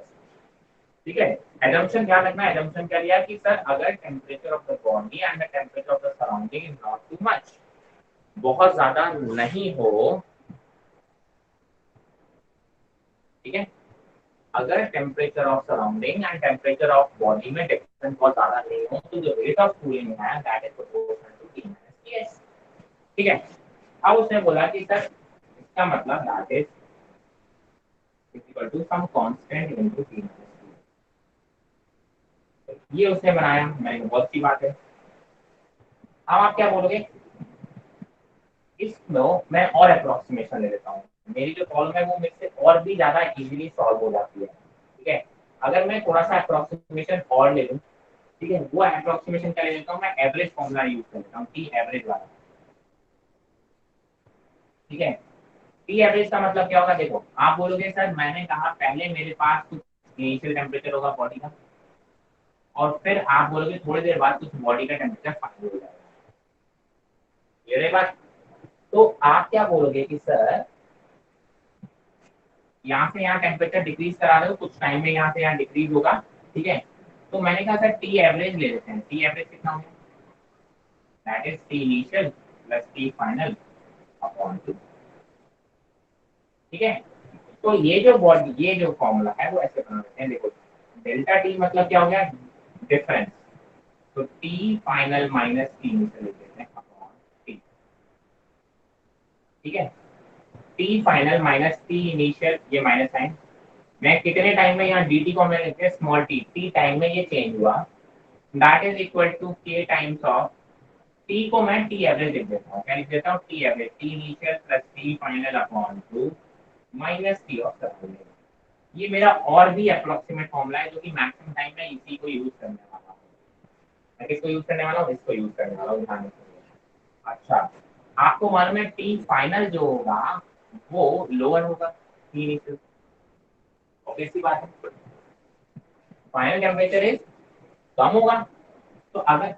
ठीक है, एजम्पशन क्या रखना है, एजम्पशन क्या लिया कि सर अगर temperature of the body and the temperature of the surrounding is not too much, बहुत ज्यादा नहीं हो, ठीक है, अगर temperature of surrounding and temperature of body में डिफरेंस बहुत ज्यादा नहीं हो, तो जो रेट ऑफ कूलिंग है that is proportional to T minus Ts। ठीक है, अब उसने बोला कि सर इसका मतलब that is equal to some constant into T minus T। ये उसने बनाया, मैंने बहुत सी बात है। अब आप क्या बोलोगे, इसमें मैं और अप्रोक्सीमेशन ले लेता हूँ, मेरी जो प्रॉब्लम है वो मेरे से और भी ज्यादा इजीली सॉल्व हो जाती है। ठीक है, अगर मैं थोड़ा सा अप्रोक्सीमेशन और ले लूँ, ठीक है, वो अप्रोक्सीमेशन क्या ले लेता हूँ, मैं एवरेज फॉर्मूला यूज कर लेता हूँ, टी एवरेज वाला। ठीक है, टी एवरेज का मतलब क्या होगा, देखो आप बोलोगे सर मैंने कहा पहले मेरे पास कुछ इनिशियल टेम्परेचर होगा बॉडी का, और फिर आप बोलोगे थोड़ी देर बाद कुछ बॉडी का टेम्परेचर फाइनल हो जाएगा, ये रही बात। तो आप क्या बोलोगे कि सर यहाँ से यहाँ टेम्परेचर डिक्रीज करा रहे हो, कुछ टाइम में यहाँ से यहाँ डिक्रीज होगा, ठीक है, तो मैंने कहा सर टी एवरेज ले लेते हैं। टी एवरेज कितना हो गया, that is T initial plus T final upon two. ठीक है, तो ये जो बॉडी, ये जो फॉर्मूला है वो ऐसे बना लेते हैं, देखो डेल्टा टी मतलब क्या हो गया, डिफरेंस, तो T final minus T initial लिख देते हैं अपॉन टी। ठीक है, T final minus T initial, ये माइनस साइन, मैं कितने टाइम में यहाँ dt को मैं लिखते हैं स्मॉल टी, टी टाइम में ये चेंज हुआ, that is equal to k times of T को मैं टी एवरेज लिख देता हूँ, क्या लिख देता हूँ, T average, T initial plus T final upon two minus T of surrounding. ये मेरा और भी अप्रोक्सीमेट फॉर्मूला है जो कि मैक्सिमम टाइम में इसी को यूज करने वाला हूँ। मैं किसको यूज करने वाला हूँ, इसको यूज करने वाला हूँ, ध्यान रखिए। अच्छा, आपको मालूम है टी फाइनल जो होगा वो लोअर होगा टी इनिशियल, ऑब्वियस सी बात है, फाइनल टेम्परेचर इज कम होगा। तो अगर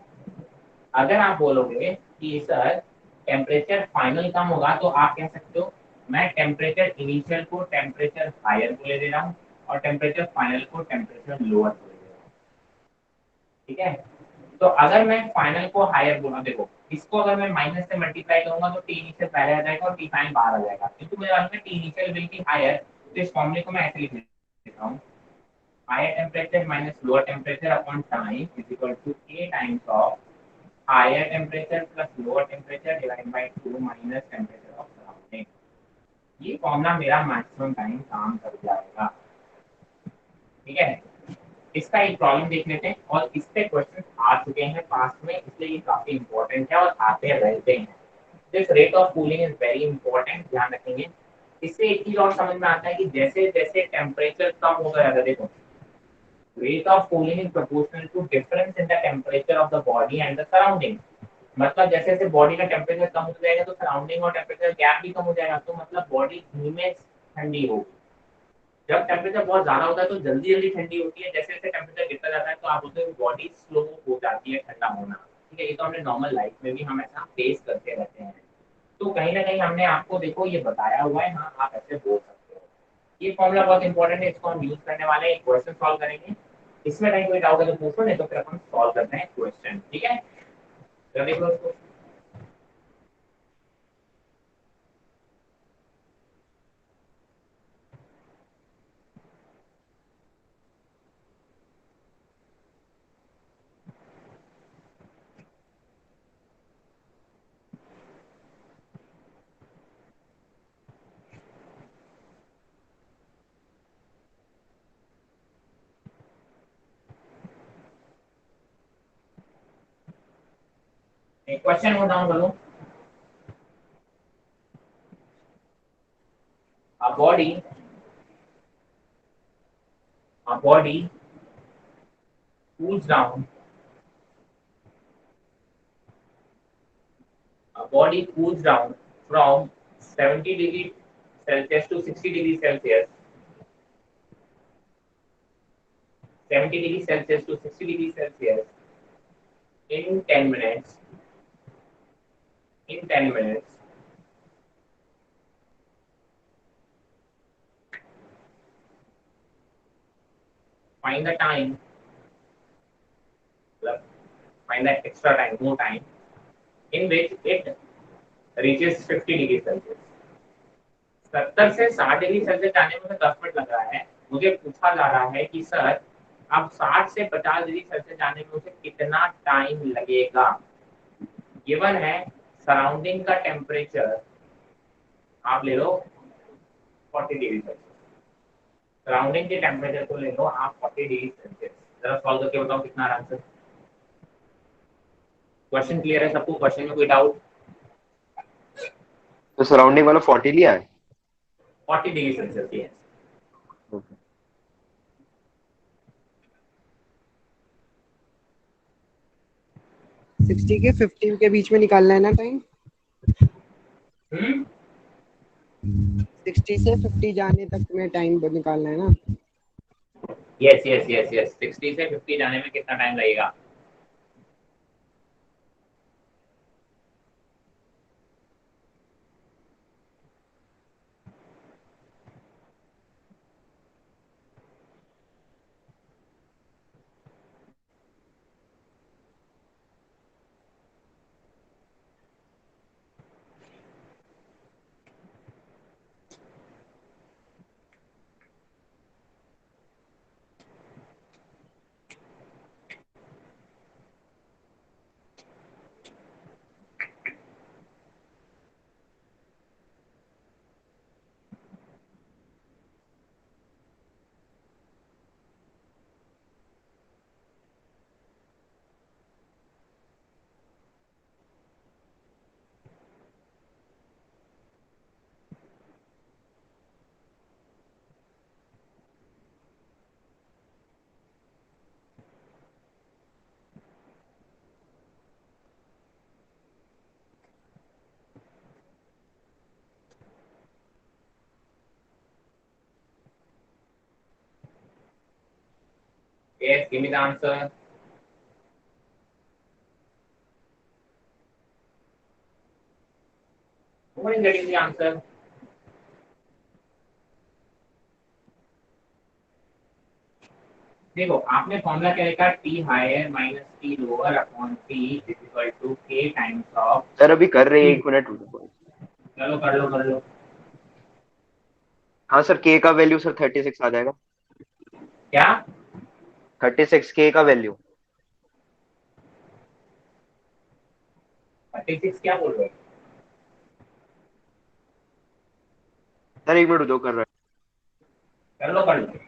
अगर आप बोलोगे कि सर टेम्परेचर फाइनल कम होगा, तो आप कह सकते हो मैं टेम्परेचर इनिशियल को टेम्परेचर हायर को ले दे रहा हूँ और टेम्परेचर फाइनल को टेम्परेचर लोअर को ले दे रहा हूँ। ठीक है, तो अगर मैं फाइनल को हायर बोला, देखो इसको अगर मैं माइनस से मल्टीप्लाई करूंगा तो टी इनिशियल पहले आ जाएगा और टी फाइनल बाहर आ जाएगा, किंतु मेरे मालूम है T initial will be higher, तो इस फॉर्मूले को मैं ऐसे लिख देता हूँ, higher temperature minus lower temperature upon time is equal to k times of higher temperature plus lower temperature divided by 2 minus temperature of surrounding। ये फॉर्मूला मेरा मैक्सिमम टाइम काम कर जाएगा। ठीक है, इसका एक प्रॉब्लम देख लेते हैं, और इस पे क्वेश्चन आ चुके हैं पास्ट में, इसलिए ये काफी इंपॉर्टेंट है और आते रहते हैं। This rate of cooling is very important, ध्यान रखेंगे। इससे एक चीज और समझ में आता है कि जैसे जैसे टेम्परेचर कम हो गया, देखो rate of cooling is proportional to difference in the temperature of the body and the surrounding। मतलब जैसे जैसे बॉडी का टेम्परेचर कम होता जाएगा तो सराउंडिंग और टेम्परेचर गैप भी कम हो जाएगा, तो मतलब बॉडी धीमे ठंडी होगी। जब टेम्परेचर बहुत ज्यादा होता है तो जल्दी जल्दी ठंडी होती है, जैसे जैसे टेम्परेचर गिरता जाता है तो आप बोलते हो बॉडी स्लो हो जाती है ठंडा होना। ठीक है, ये तो हमने नॉर्मल लाइफ में भी हम ऐसा फेस करते रहते हैं, तो कहीं ना कहीं हमने आपको देखो ये बताया हुआ है, हाँ आप ऐसे बोल सकते हो। ये फॉर्मूला बहुत इंपॉर्टेंट है, इसको हम यूज करने वाले हैं, क्वेश्चन सॉल्व करेंगे। इसमें कहीं कोई डाउट है तो पूछो, नहीं तो फिर हम सॉल्व करते हैं क्वेश्चन। ठीक है, तो देखो इसको। एक क्वेश्चन नोट डाउन करो। A body, a body cools down, a body cools down from 70 degree Celsius to 60 degree Celsius 70 degree Celsius to 60 degree Celsius in 10 minutes. In 10 minutes. Find the time. Find that extra time, more time, in which it reaches 50 degree Celsius. 70 से 60 degree Celsius जाने में 10 minute लग रहा है. मुझे पूछा जा रहा है कि सर अब 60 से 50 डिग्री सेल्सियस जाने में मुझे कितना टाइम लगेगा. गिवन है सराउंडिंग का टेम्परेचर आप ले लो 40 डिग्री सेल्सियस. सराउंडिंग के टेम्परेचर को ले लो आप 40 डिग्री सेल्सियस. जरा सॉल्व करके बताओ कितना आंसर. क्वेश्चन क्लियर है सबको? क्वेश्चन में कोई डाउट? तो सराउंडिंग वाला 40 लिया है. 40 डिग्री सेल्सियस की है. Okay. सिक्सटी के 50 के बीच में निकालना है ना टाइम. 60 से 50 जाने तक में टाइम निकालना है ना. Yes yes yes yes. 60 से 50 जाने में कितना टाइम लगेगा? Yes, give me the answer. Who is getting the answer? देखो आपने फॉर्मूला क्या लिखा, T higher minus T lower upon T is equal to K times of. Sir अभी कर रहे हैं, 1 मिनट रुको. चलो कर लो कर लो. हाँ सर, के का वैल्यू सर 36 आ जाएगा. क्या 36 के का वैल्यू. 36 क्या बोल रहे हो? सर 1 मिनट जो कर रहा है. कर लो कर लो.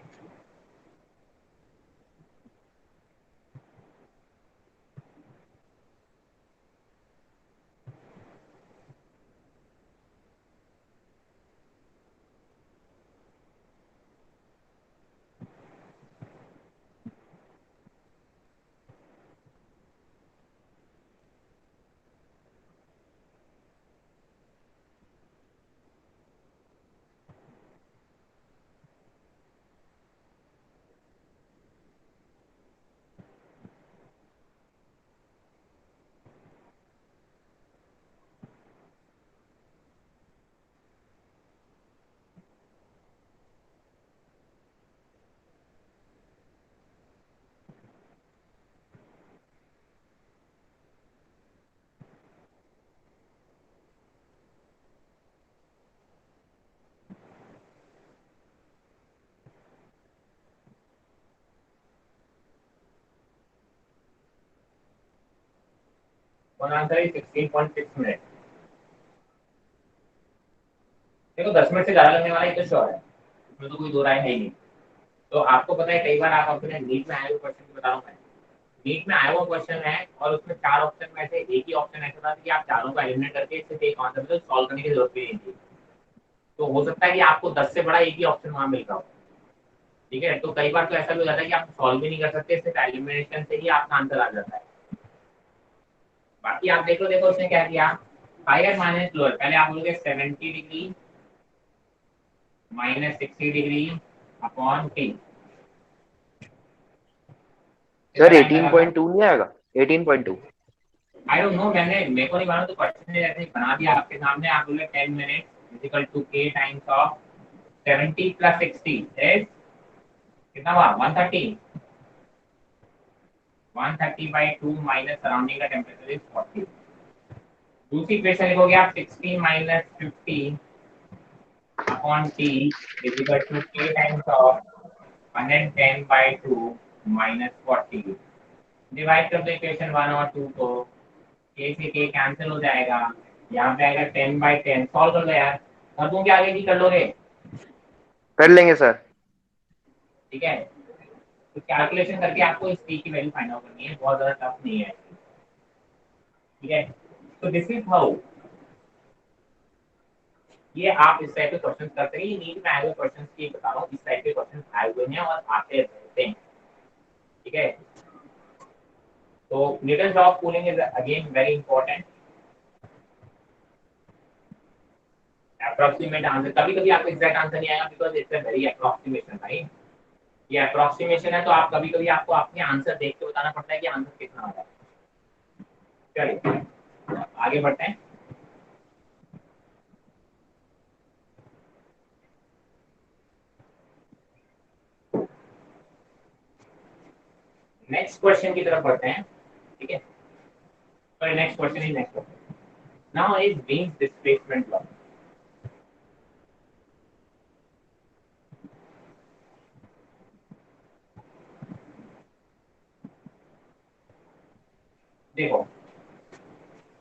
One answer is 16.6 minute. देखो 10 मिनट से ज्यादा लगने वाला है तो श्योर है, इसमें तो कोई दो राय है ही नहीं. तो आपको पता है कई बार आप अपने नीट में आए हुए क्वेश्चन बता रहा हूँ मैं. नीट में आया हुआ क्वेश्चन है और उसमें 4 ऑप्शन में से एक ही ऑप्शन ऐसा था कि आप चारों को एलिमिनेट करके सिर्फ एक आंसर मतलब सॉल्व करने की जरूरत भी नहीं थी. तो हो सकता है कि आपको 10 से बड़ा एक ही ऑप्शन वहां मिल रहा हो. ठीक है, तो कई बार तो ऐसा भी हो जाता है कि आप सॉल्व भी नहीं कर सकते, सिर्फ एलिमिनेशन से ही आपका आंसर आ जाता है. बाकी आप देखो देखो उसने क्या किया, हायर माइनस लोअर. पहले आप बोलोगे 70 degree minus 60 degree upon T. Sir 18.2 नहीं आएगा? 18.2 आई डोंट नो, मैंने मेरे को नहीं मालूम, तो क्वेश्चन ने ऐसे ही बना दिया आपके सामने। आप बोले 10 minute equal to k times of 70 plus 60 is कितना हुआ? 130। 130 by 2 माइनस सराउंडिंग का टेम्परेचर इज 40। दूसरी इक्वेशन लिखोगे आप 60 minus 50 upon t is equal to k times of 110 by 2 minus 40। Divide कर दो इक्वेशन 1 और 2 को, k से k कैंसिल हो जाएगा, यहाँ पे आएगा 10 by 10। सॉल्व कर लो यार, कर दूं क्या आगे की कर लोगे? कर लेंगे सर। ठीक है, तो कैलकुलेशन करके आपको इस p की वैल्यू फाइंड आउट करनी है, बहुत ज़्यादा टफ नहीं है। ठीक है, तो दिस इज हाउ, ये आप इस टाइप के क्वेश्चन करते हैं। ये नीट में आए हुए क्वेश्चन की बता रहा हूँ, इस टाइप के क्वेश्चन आए हुए हैं और आते रहते हैं। ठीक है, तो Newton law of cooling is again very important. Approximate answer, कभी कभी आपको एग्जैक्ट आंसर नहीं आएगा because it's a very approximation, right? ये अप्रोक्सीमेशन है, तो आप कभी कभी आपको अपने आंसर देख के बताना पड़ता है कि आंसर कितना आ रहा है। चलिए आगे बढ़ते हैं। नेक्स्ट क्वेश्चन की तरफ बढ़ते हैं। ठीक है, sorry next question is next question now is being displacement law. देखो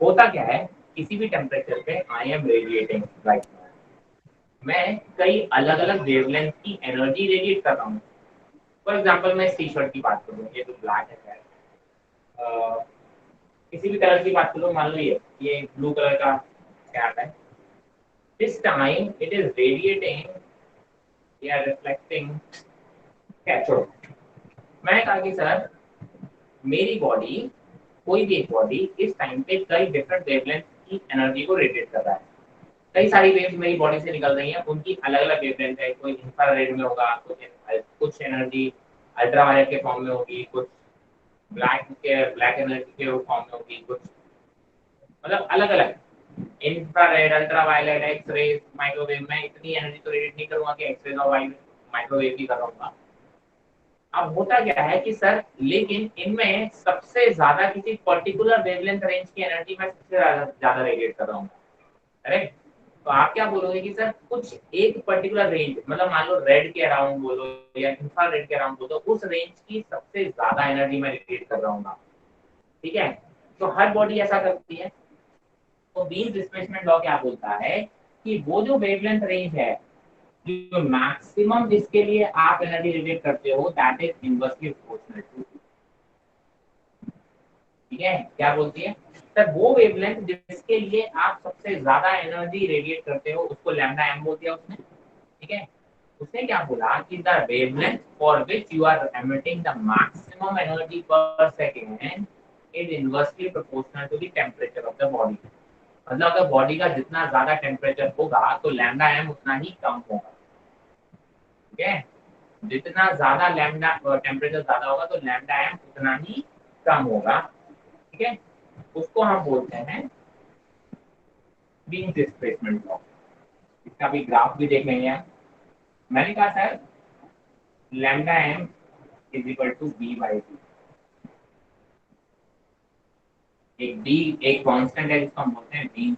होता क्या है, किसी भी टेम्परेचर पे आई एम रेडिएटिंग राइट, मैं कई अलग अलग वेवलेंथ की एनर्जी रेडिएट कर रहा हूँ। फॉर एग्जांपल मैं इस टी शर्ट की बात करूँ, ये तो ब्लैक है, किसी भी कलर की बात करूँ, मान लो ये ब्लू कलर का कैप है। This time it is radiating या रिफ्लेक्टिंग, क्या छोड़ो। मैंने कहा कि सर मेरी बॉडी, कोई भी एक बॉडी इस टाइम पे कई डिफरेंट वेवलेंथ की एनर्जी को रेडिएट कर रहा है। कई सारी वेव्स मेरी बॉडी से निकल रही हैं, उनकी अलग अलग वेवलेंथ है। कोई इंफ्रारेड में होगा, कुछ एनर्जी अल्ट्रावायलेट के फॉर्म में होगी, कुछ ब्लैक एनर्जी के फॉर्म में होगी, कुछ मतलब अलग अलग infrared, ultraviolet, X rays, microwave. मैं इतनी एनर्जी तो रेडिएट नहीं करूंगा कि एक्स रेज और माइक्रोवेव की कर रहा हूँ। अब होता क्या है कि सर लेकिन इनमें सबसे ज्यादा किसी पर्टिकुलर वेवलेंथ रेंज की एनर्जी मैं सबसे ज्यादा रेडिएट कर रहा हूँ, करेक्ट? तो आप क्या बोलोगे कि सर कुछ एक पर्टिकुलर रेंज, मतलब मान लो रेड के अराउंड बोलो या इंफ्रारेड के अराउंड बोलो, उस रेंज की सबसे ज्यादा एनर्जी मैं रेडिएट कर रहा हूँ। ठीक है, तो हर बॉडी ऐसा करती है। तो बीम डिस्प्लेसमेंट लॉ क्या बोलता है कि वो जो वेवलेंथ रेंज है, जो मैक्सिमम जिसके लिए आप एनर्जी रेडिएट करते हो, that is inversely proportional to. ठीक है, क्या बोलती है सर, वो वेवलेंथ जिसके लिए आप सबसे ज्यादा एनर्जी रेडिएट करते हो उसको लैम्डा एम बोल दिया उसने। ठीक है, उसने क्या बोला कि the wavelength for which you are emitting the maximum energy per second is inversely proportional to the temperature of the body. मतलब अगर बॉडी का जितना ज्यादा टेम्परेचर होगा तो लैम्डा एम उतना ही कम होगा। ठीक है, जितना ज्यादा लैम्डा टेम्परेचर ज्यादा होगा तो लैम्डा एम उतना ही कम होगा। ठीक है, उसको हम बोलते हैं बीम डिस्प्लेसमेंट लॉ। इसका भी ग्राफ भी देख लेंगे हम। मैंने कहा sir lambda M is equal to B by D. एक डी एक कांस्टेंट है जिसको हम बोलते हैं बीम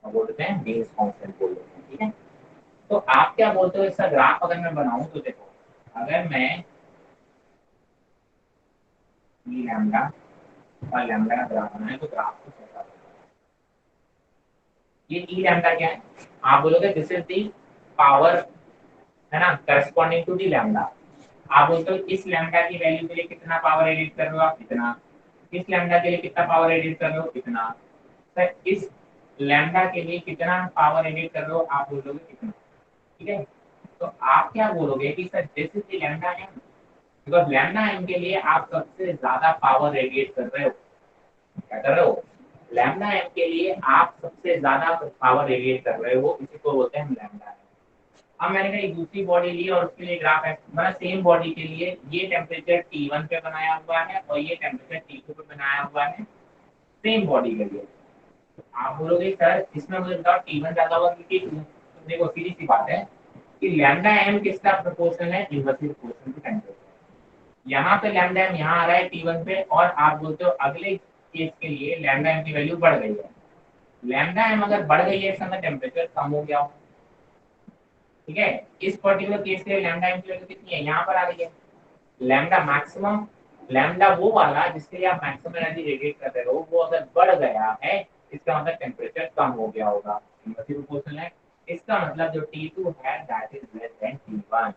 बोलते हैं, बीम कांस्टेंट बोल देते हैं। ठीक है, तो आप क्या बोलते हो इसका ग्राफ अगर मैं बनाऊं तो देखो, अगर मैं ई लैम्डा और लैम्डा का ग्राफ बनाए तो ग्राफ कुछ ऐसा होगा। ये ई लैम्डा क्या है? आप बोलोगे दिस इज दी पावर, है ना, करस्पॉन्डिंग टू दी लैम्डा। आप बोलते हो इस लैम्डा की वैल्यू के लिए कितना पावर एडिट कर रहे हो आप, इतना। इस लैम्डा के लिए कितना पावर एडिट कर रहे हो, इतना। सर इस लैम्डा के लिए कितना पावर एडिट कर रहे हो, आप बोलोगे कितना। ठीक है, तो आप क्या बोलोगे कि sir this is the lambda M, because lambda M के लिए आप सबसे ज्यादा पावर रेडिएट कर रहे हो। क्या कर रहे हो? लैम्डा एम के लिए आप सबसे ज्यादा पावर रेडिएट कर रहे हो, इसी को बोलते हैं हम लैम्डा एम। अब मैंने कहा एक दूसरी बॉडी ली और उसके लिए ग्राफ है, मतलब सेम बॉडी के लिए ये टेम्परेचर T1 पे बनाया हुआ है और ये टेम्परेचर T2 पे बनाया हुआ है, सेम बॉडी के लिए। आप बोलोगे सर इसमें मुझे बताओ T1 ज्यादा होगा कि T2? तो देखो सीधी सी बात है कि लैम्डा एम किसका प्रोपोर्शनल है, इनवर्सली प्रोपोर्शनल टू टेम्परेचर। यहाँ पे लैम्डा एम यहाँ आ रहा है T1 पे, और आप बोलते हो अगले केस के लिए लैम्डा एम की वैल्यू बढ़ गई है। लैम्डा एम अगर बढ़ गई है इसका मतलब टेम्परेचर कम हो गया हो, ठीक है। इस पर्टिकुलर केस के लिए लैम्डा एम की वैल्यू कितनी है, यहाँ पर आ गई है लैम्डा मैक्सिमम। लैम्डा वो वाला जिसके लिए आप मैक्सिमम एनर्जी रेडिएट कर रहे हो, वो अगर बढ़ गया है इसका मतलब टेम्परेचर कम हो गया होगा, इनवर्सली प्रोपोर्शनल है। इसका मतलब जो T2 है that is less than T1।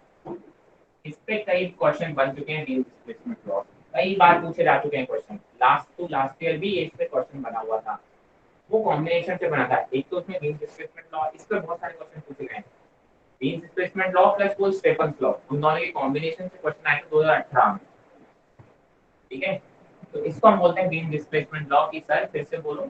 इस पे कई क्वेश्चन बन चुके हैं, ड्यूल डिस्प्लेसमेंट लॉ कई बार पूछे जा चुके हैं क्वेश्चन। लास्ट ईयर भी इस पे क्वेश्चन बना हुआ था, वो कॉम्बिनेशन से बना था। एक तो उसमें ड्यूल डिस्प्लेसमेंट लॉ, इस पे बहुत सारे क्वेश्चन पूछे गए हैं। ड्यूल डिस्प्लेसमेंट लॉ प्लस वो स्टेफन्स लॉ, उन दोनों के कॉम्बिनेशन से क्वेश्चन आए थे 2018 में, ठीक है। तो इसको हम बोलते हैं बीम डिस्प्लेसमेंट लॉ की। सर फिर से बोलो,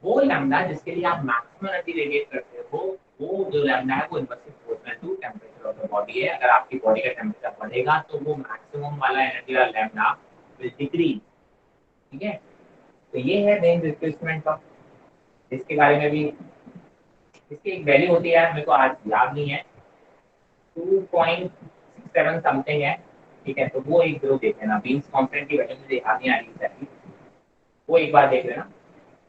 वो लैम्डा जिसके लिए आप मैक्सिमम एनर्जी रेडिएट करते हो, वो जो लैम्डा है वो inversely proportional to temperature of the body है। अगर आपकी बॉडी का टेम्परेचर बढ़ेगा तो वो मैक्सिमम वाला एनर्जी वाला लैम्डा विल डिक्रीज, ठीक है। तो ये है बीम डिस्प्लेसमेंट लॉ। इसके बारे में भी, इसकी एक वैल्यू होती है यार, मेरे को आज याद नहीं है, 2.67 समथिंग है, ठीक है। तो वो एक जरूर देख लेना, बीम्स कांस्टेंट की वैल्यू मुझे याद नहीं आ रही है, वो एक बार देख लेना।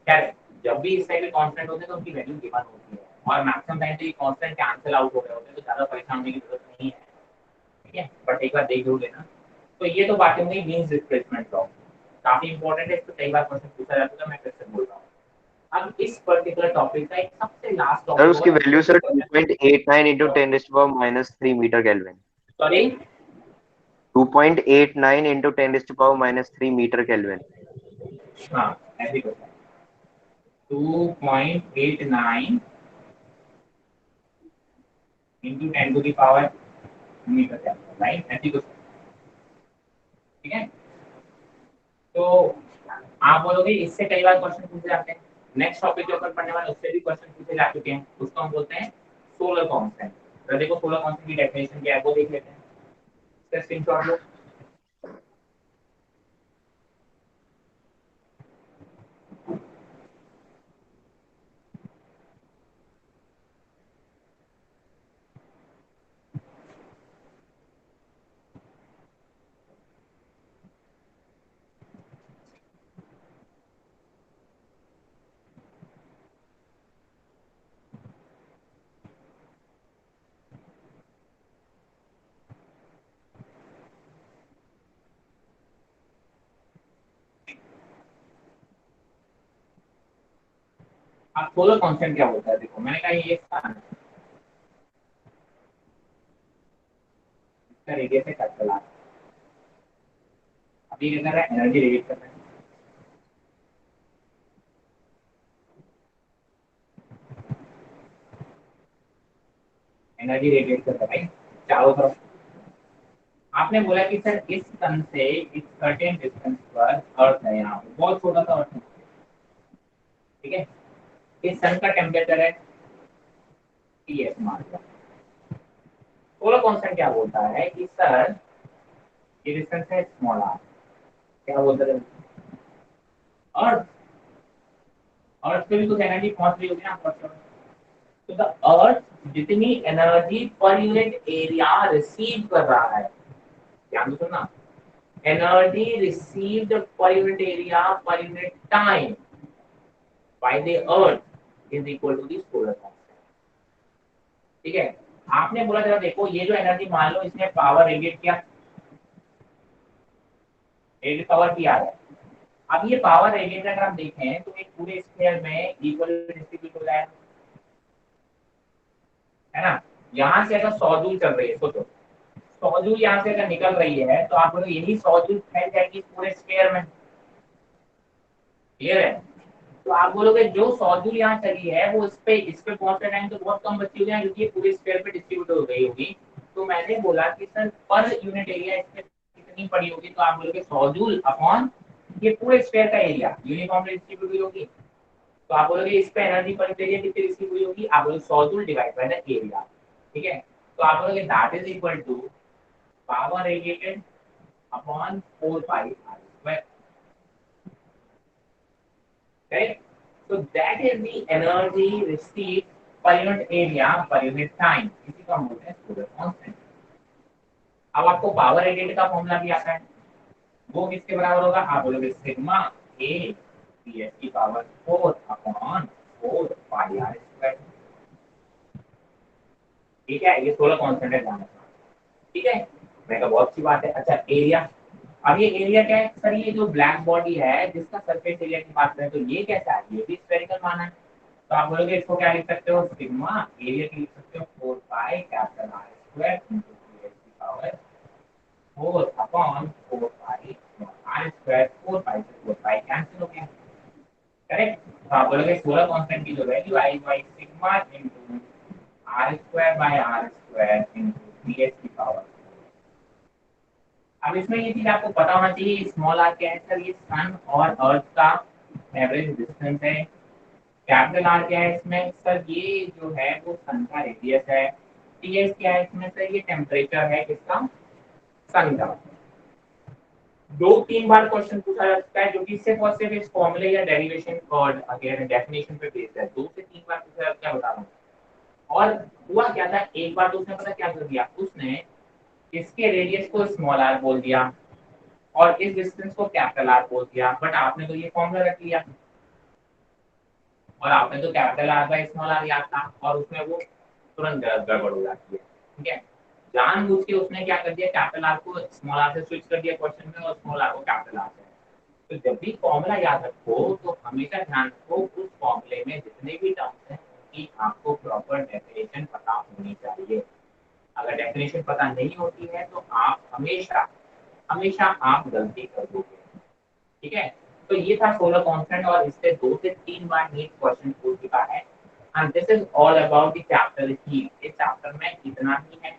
खैर जब भी इस टाइप के कांस्टेंट होते हैं तो उनकी वैल्यू गिवन होती है, और मैक्सिमम टाइम तो ये कांस्टेंट कैंसिल आउट हो गए होते हैं, तो ज्यादा परेशान होने की जरूरत नहीं है, ठीक है। बट एक बार देख जरूर लेना। तो ये तो बातें हुई मीन्स डिस्प्लेसमेंट लॉ, काफी इंपॉर्टेंट है, इस पर कई बार क्वेश्चन पूछा जाता है, मैं फिर से बोल रहा हूँ। अब इस पर्टिकुलर टॉपिक का एक सबसे लास्ट सर टॉपिक उसकी होगा value sir 2.89 into 10⁻³ metre kelvin. Sorry 2.89 into 10⁻³ metre kelvin. हाँ ऐसे कुछ है, 2.89 इंटू 10⁻⁷ मीटर केल्विन, राइट, ऐसी कुछ, ठीक है। तो आप बोलोगे इससे कई बार क्वेश्चन पूछे जाते हैं। नेक्स्ट टॉपिक जो अपन पढ़ने वाले उससे भी क्वेश्चन पूछे जा चुके हैं, उसको हम बोलते हैं सोलर कांस्टेंट। तो देखो सोलर कांस्टेंट की डेफिनेशन क्या है वो देख लेते हैं, इसका स्क्रीनशॉट लो। अब सोलर कांस्टेंट क्या होता है, देखो मैंने कहा ये स्थान है, इसका रेडियस है कैपिटल आर। अभी क्या कर रहा है, एनर्जी रेडिएट कर रहा है, एनर्जी रेडिएट कर रहा है चारों तरफ। आपने बोला कि सर इस सन से इस सर्टेन डिस्टेंस पर अर्थ है, यहाँ पे बहुत छोटा सा अर्थ है, ठीक है। इस सन का टेम्परेचर है Ts मान लो। सोलर कांस्टेंट क्या बोलता है कि सर ये डिस्टेंस है स्मॉल आर, क्या बोलता है, अर्थ, अर्थ पे भी कुछ एनर्जी पहुंच रही होगी ना फर्स्ट। तो द अर्थ जितनी एनर्जी पर यूनिट एरिया रिसीव कर रहा है, ध्यान से सुनना, energy received per unit area per unit time by the earth is equal to the solar constant, ठीक है। आपने बोला जरा देखो ये जो एनर्जी मान लो इसने पावर रेडिएट किया, रेडिएट पावर किया है। अब ये पावर रेडिएट अगर हम देखें तो एक पूरे स्क्वायर में इक्वल डिस्ट्रीब्यूट हो जाएगा, है ना। यहाँ से अगर 100 जूल चल रही है, सोचो 100 जूल यहाँ से अगर निकल रही है तो आप बोलो यही 100 जूल फैल जाएगी पूरे स्क्वायर में, क्लियर है। तो आप बोलोगे जो 100 जूल यहाँ चली है वो इस पे पहुंचने टाइम तो बहुत कम बची होगी क्योंकि ये पूरे स्क्वायर पे डिस्ट्रीब्यूट हो गई होगी। तो मैंने बोला कि सर पर यूनिट एरिया इसमें कितनी पड़ी होगी, तो आप बोलोगे 100 जूल अपॉन ये पूरे स्क्वायर का एरिया यूनिफॉर्मली डिस्ट्रीब्यूट हुई होगी, तो आप बोलोगे इस पे एनर्जी पर एरिया कितनी रिसीव हुई होगी, आप बोलोगे 100 joule divide by the area, ठीक है। तो आप बोलोगे that is equal to power radiated upon 4 pi R square, right. So that is the energy received per unit area per unit time, इसी को हम बोलते हैं सोलर कांस्टेंट। अब आपको पावर रेडिएटेड का फॉर्मूला भी आता है, वो किसके बराबर होगा, आप बोलोगे सिग्मा ए पीएस की power 4 upon 4 pi R square, ठीक है। ये सोलर कांस्टेंट है ध्यान रखना, ठीक है। मैं कहा बहुत अच्छी बात है। अच्छा एरिया, अब ये एरिया क्या है सर, ये जो ब्लैक बॉडी है जिसका सरफेस एरिया की बात करें तो ये कैसा है, ये भी स्फेरिकल माना है। तो आप बोलोगे इसको क्या लिख सकते हो, सिग्मा एरिया की लिख सकते हो 4 pi capital R square into PS की power 4 upon 4 pi R square, 4 pi से 4 पाई कैंसिल हो गया, करेक्ट। तो आप बोलोगे सोलर कांस्टेंट की जो वैल्यू आई वो आई sigma into R square by R square into PS की पावर। अब इसमें ये चीज आपको पता होना चाहिए, स्मॉल आर क्या है सर, ये सन और अर्थ का एवरेज डिस्टेंस है। कैपिटल आर क्या है इसमें सर, ये जो है वो सन का रेडियस है। टीएस क्या है इसमें सर, ये टेम्परेचर है किसका, सन का। 2-3 बार क्वेश्चन पूछा जा सकता है जो कि सिर्फ और सिर्फ इस फॉर्मूले या डेरिवेशन और अगेन डेफिनेशन पे बेस्ड है। 2 से 3 बार पूछा जा सकता है, बता रहा हूँ। और हुआ क्या था, एक बार तो उसने पता क्या कर दिया, उसने इसके रेडियस को स्मॉल आर बोल दिया और इस डिस्टेंस को कैपिटल आर बोल दिया, बट आपने तो ये फॉर्मूला रख लिया और आपने तो capital R by small R याद था और उसमें वो तुरंत गड़बड़ हो जाती है, ठीक है। जानबूझ के उसने क्या कर दिया, कैपिटल आर को स्मॉल आर से स्विच कर दिया क्वेश्चन में और स्मॉल आर को कैपिटल आर से। तो जब भी फॉर्मूला याद रखो तो हमेशा ध्यान रखो उस फॉर्मूले में जितने भी टर्म्स हैं उनकी आपको प्रॉपर डेफिनेशन पता होनी चाहिए। अगर डेफिनेशन पता नहीं होती है तो आप हमेशा हमेशा आप गलती कर दोगे, ठीक है। तो ये था सोलर कांस्टेंट और इससे 2 से 3 बार नीट क्वेश्चन पूछ चुका है and this is all about the chapter heat. इस चैप्टर में इतना ही है।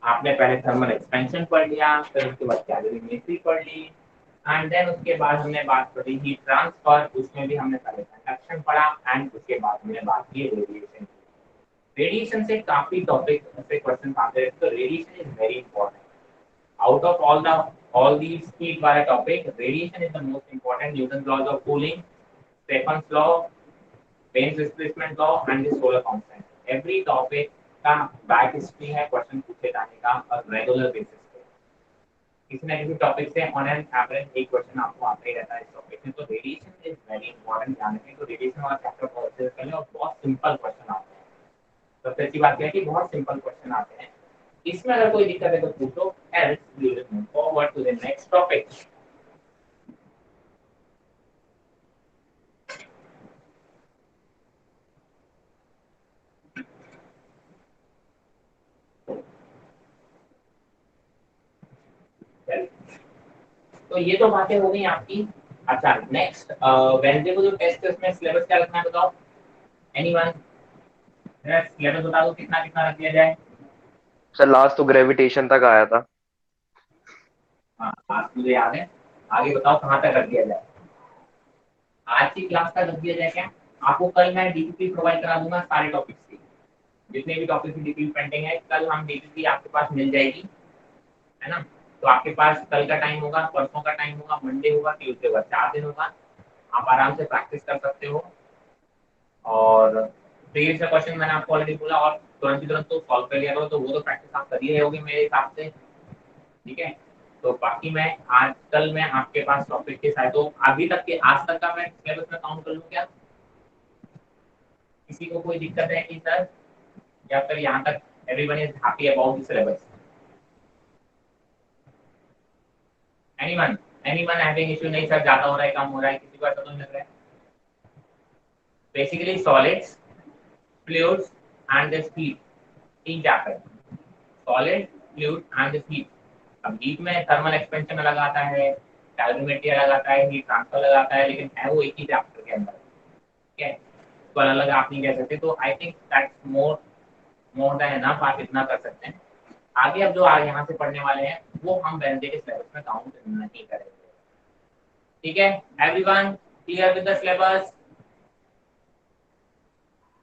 आपने पहले थर्मल एक्सपेंशन पढ़ लिया, फिर उसके बाद कैलोरीमेट्री पढ़ ली एंड देन उसके बाद हमने बात करी हीट ट्रांसफर, उसमें भी हमने पहले कंडक्शन पढ़ा एंड उसके बाद हमने बात की रेडिएशन। रेडिएशन से काफी टॉपिक से क्वेश्चन आते हैं, तो radiation is very important. Out of all these heat wire topic, radiation is the most important. Newton's laws of cooling, Stephen's law, Bain's displacement law, and the solar constant. Every topic का back history है question पूछे जाने का और regular basis पे किसी न किसी टॉपिक से ऑन एन एवरेज एक क्वेश्चन आपको आता ही रहता है इस टॉपिक में। तो रेडिएशन इज वेरी इंपॉर्टेंट, ध्यान रखें। तो रेडिएशन वाला चैप्टर बहुत अच्छे से कर लें और बहुत सिंपल क्वेश्चन आते हैं। सबसे अच्छी बात यह है कि बहुत सिंपल क्वेश्चन आते हैं। इसमें अगर कोई दिक्कत है तो पूछो, else we will move forward to the next topic. तो ये तो बातें हो गई आपकी। अच्छा नेक्स्ट वेडनेसडे को जो टेस्ट है उसमें सिलेबस क्या रखना है बताओ, एनीवन? सिलेबस बता दो कितना कितना रख दिया जाए। सर लास्ट तो ग्रेविटेशन तक आया था। हाँ आज मुझे याद है, आगे बताओ कहाँ तक रख दिया जाए। आज की क्लास तक रख दिया जाए क्या? आपको कल मैं डीपीपी प्रोवाइड करा दूंगा सारे टॉपिक्स की, जितने भी टॉपिक्स की डीपीपी पेंडिंग है कल हम डीपीपी आपके पास मिल जाएगी, है ना। तो आपके पास कल का टाइम होगा, परसों का टाइम होगा, मंडे होगा, ट्यूसडे होगा, 4 दिन होगा। आप आराम से प्रैक्टिस कर सकते हो और प्रीवियस का क्वेश्चन मैंने आपको ऑलरेडी बोला और तुरंत तो सॉल्व कर लिया करो, तो वो तो प्रैक्टिस आप कर ही रहे होगे मेरे हिसाब से, ठीक है। तो बाकी मैं आज कल मैं आपके पास टॉपिक के साथ, तो अभी तक के आज तक का मैं सिलेबस में काउंट कर लूँ क्या? किसी को कोई दिक्कत है कि सर, या फिर यहाँ तक everyone is happy about the syllabus? Anyone anyone having issue? नहीं सर ज्यादा हो रहा है, कम हो रहा है, किसी को ऐसा तो नहीं लग रहा है? Basically solids, fluids and the heat, तीन chapter, solid, fluid and the heat. अब हीट में थर्मल एक्सपेंशन अलग आता है, कैलोरीमेट्री अलग आता है, हीट ट्रांसफर अलग आता है, लेकिन है वो एक ही चैप्टर के अंदर, ठीक है। तो अलग अलग आप नहीं कह सकते। तो I think that's more than enough, आप इतना कर सकते हैं। आगे अब जो आगे यहाँ से पढ़ने वाले हैं वो हम वेडनेसडे के सिलेबस में काउंट नहीं करेंगे, ठीक है। Everyone clear with the syllabus?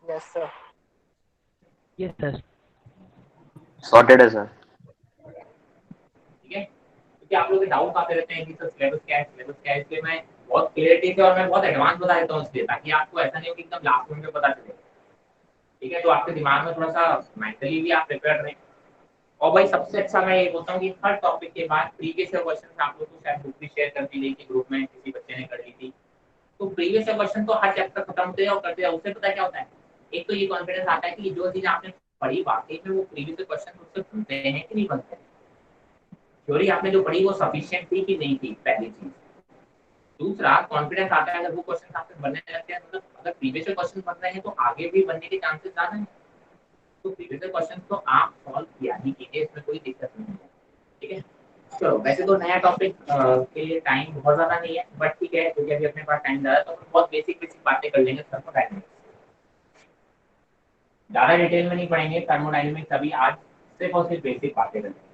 Yes sir. Yes sir. Sorted है सर। ठीक है, क्योंकि आप लोग के डाउट आते रहते हैं कि सर सिलेबस क्या है, सिलेबस क्या है, इसलिए मैं बहुत क्लियरिटी से और मैं बहुत एडवांस बता देता हूँ इसलिए, ताकि आपको ऐसा नहीं हो कि एकदम लास्ट मिनट में पता चले। ठीक है, तो आपके दिमाग में थोड़ा सा मेंटली भी आप प्रिपेयर रहें। और भाई सबसे अच्छा मैं ये बोलता हूँ कि हर टॉपिक के बाद प्रीवियस ईयर क्वेश्चन आप लोग को शायद बुक भी शेयर कर दी गई थी ग्रुप में, किसी बच्चे ने कर ली थी, तो प्रीवियस ईयर क्वेश्चन तो हर चैप्टर खत्म होते हैं और करते हैं, उससे पता क्या होता है, एक तो ये कॉन्फिडेंस आता है कि जो चीज आपने पढ़ी वाकई में वो प्रीवियस ईयर क्वेश्चन उससे बनते हैं कि नहीं बनते हैं, थ्योरी आपने जो पढ़ी वो सफिशिएंट थी कि नहीं थी, पहली चीज। दूसरा कॉन्फिडेंस आता है अगर वो क्वेश्चन आपसे बनने लगते हैं, मतलब अगर प्रीवियस ईयर क्वेश्चन बन रहे हैं तो आगे भी बनने के चांसेस ज्यादा हैं। तो प्रीवियस ईयर क्वेश्चन तो आप सॉल्व किया ही कीजिए, इसमें कोई दिक्कत नहीं है। ठीक है, चलो वैसे तो नया टॉपिक के लिए टाइम बहुत ज्यादा नहीं है, बट ठीक है क्योंकि अभी अपने पास टाइम ज्यादा, तो हम बहुत बेसिक बेसिक बातें कर लेंगे थर्मोडायनेमिक्स, ज्यादा डिटेल में नहीं पढ़ेंगे थर्मोडायनेमिक्स अभी, आज सिर्फ और सिर्फ बेसिक बातें करेंगे।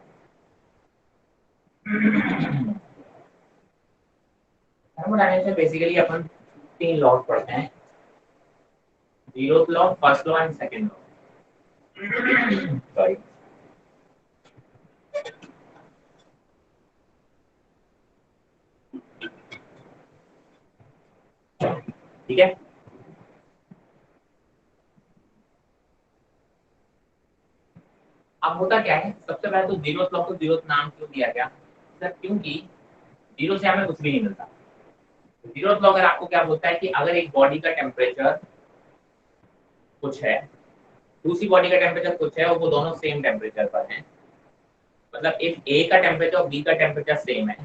थर्मोडायनेमिक्स में बेसिकली अपन 3 लॉ पढ़ते हैं, zeroth law, first law and second law. Sorry, ठीक है। अब होता क्या है, सबसे पहले तो जीरोथ लॉ को जीरोथ नाम क्यों दिया गया सर, क्योंकि जीरो से हमें कुछ भी नहीं मिलता। जीरोथ लॉ अगर आपको क्या बोलता है कि अगर एक बॉडी का टेम्परेचर कुछ है, दूसरी बॉडी का टेम्परेचर कुछ है और वो दोनों सेम टेम्परेचर पर हैं, मतलब इफ ए का टेम्परेचर और बी का टेम्परेचर सेम है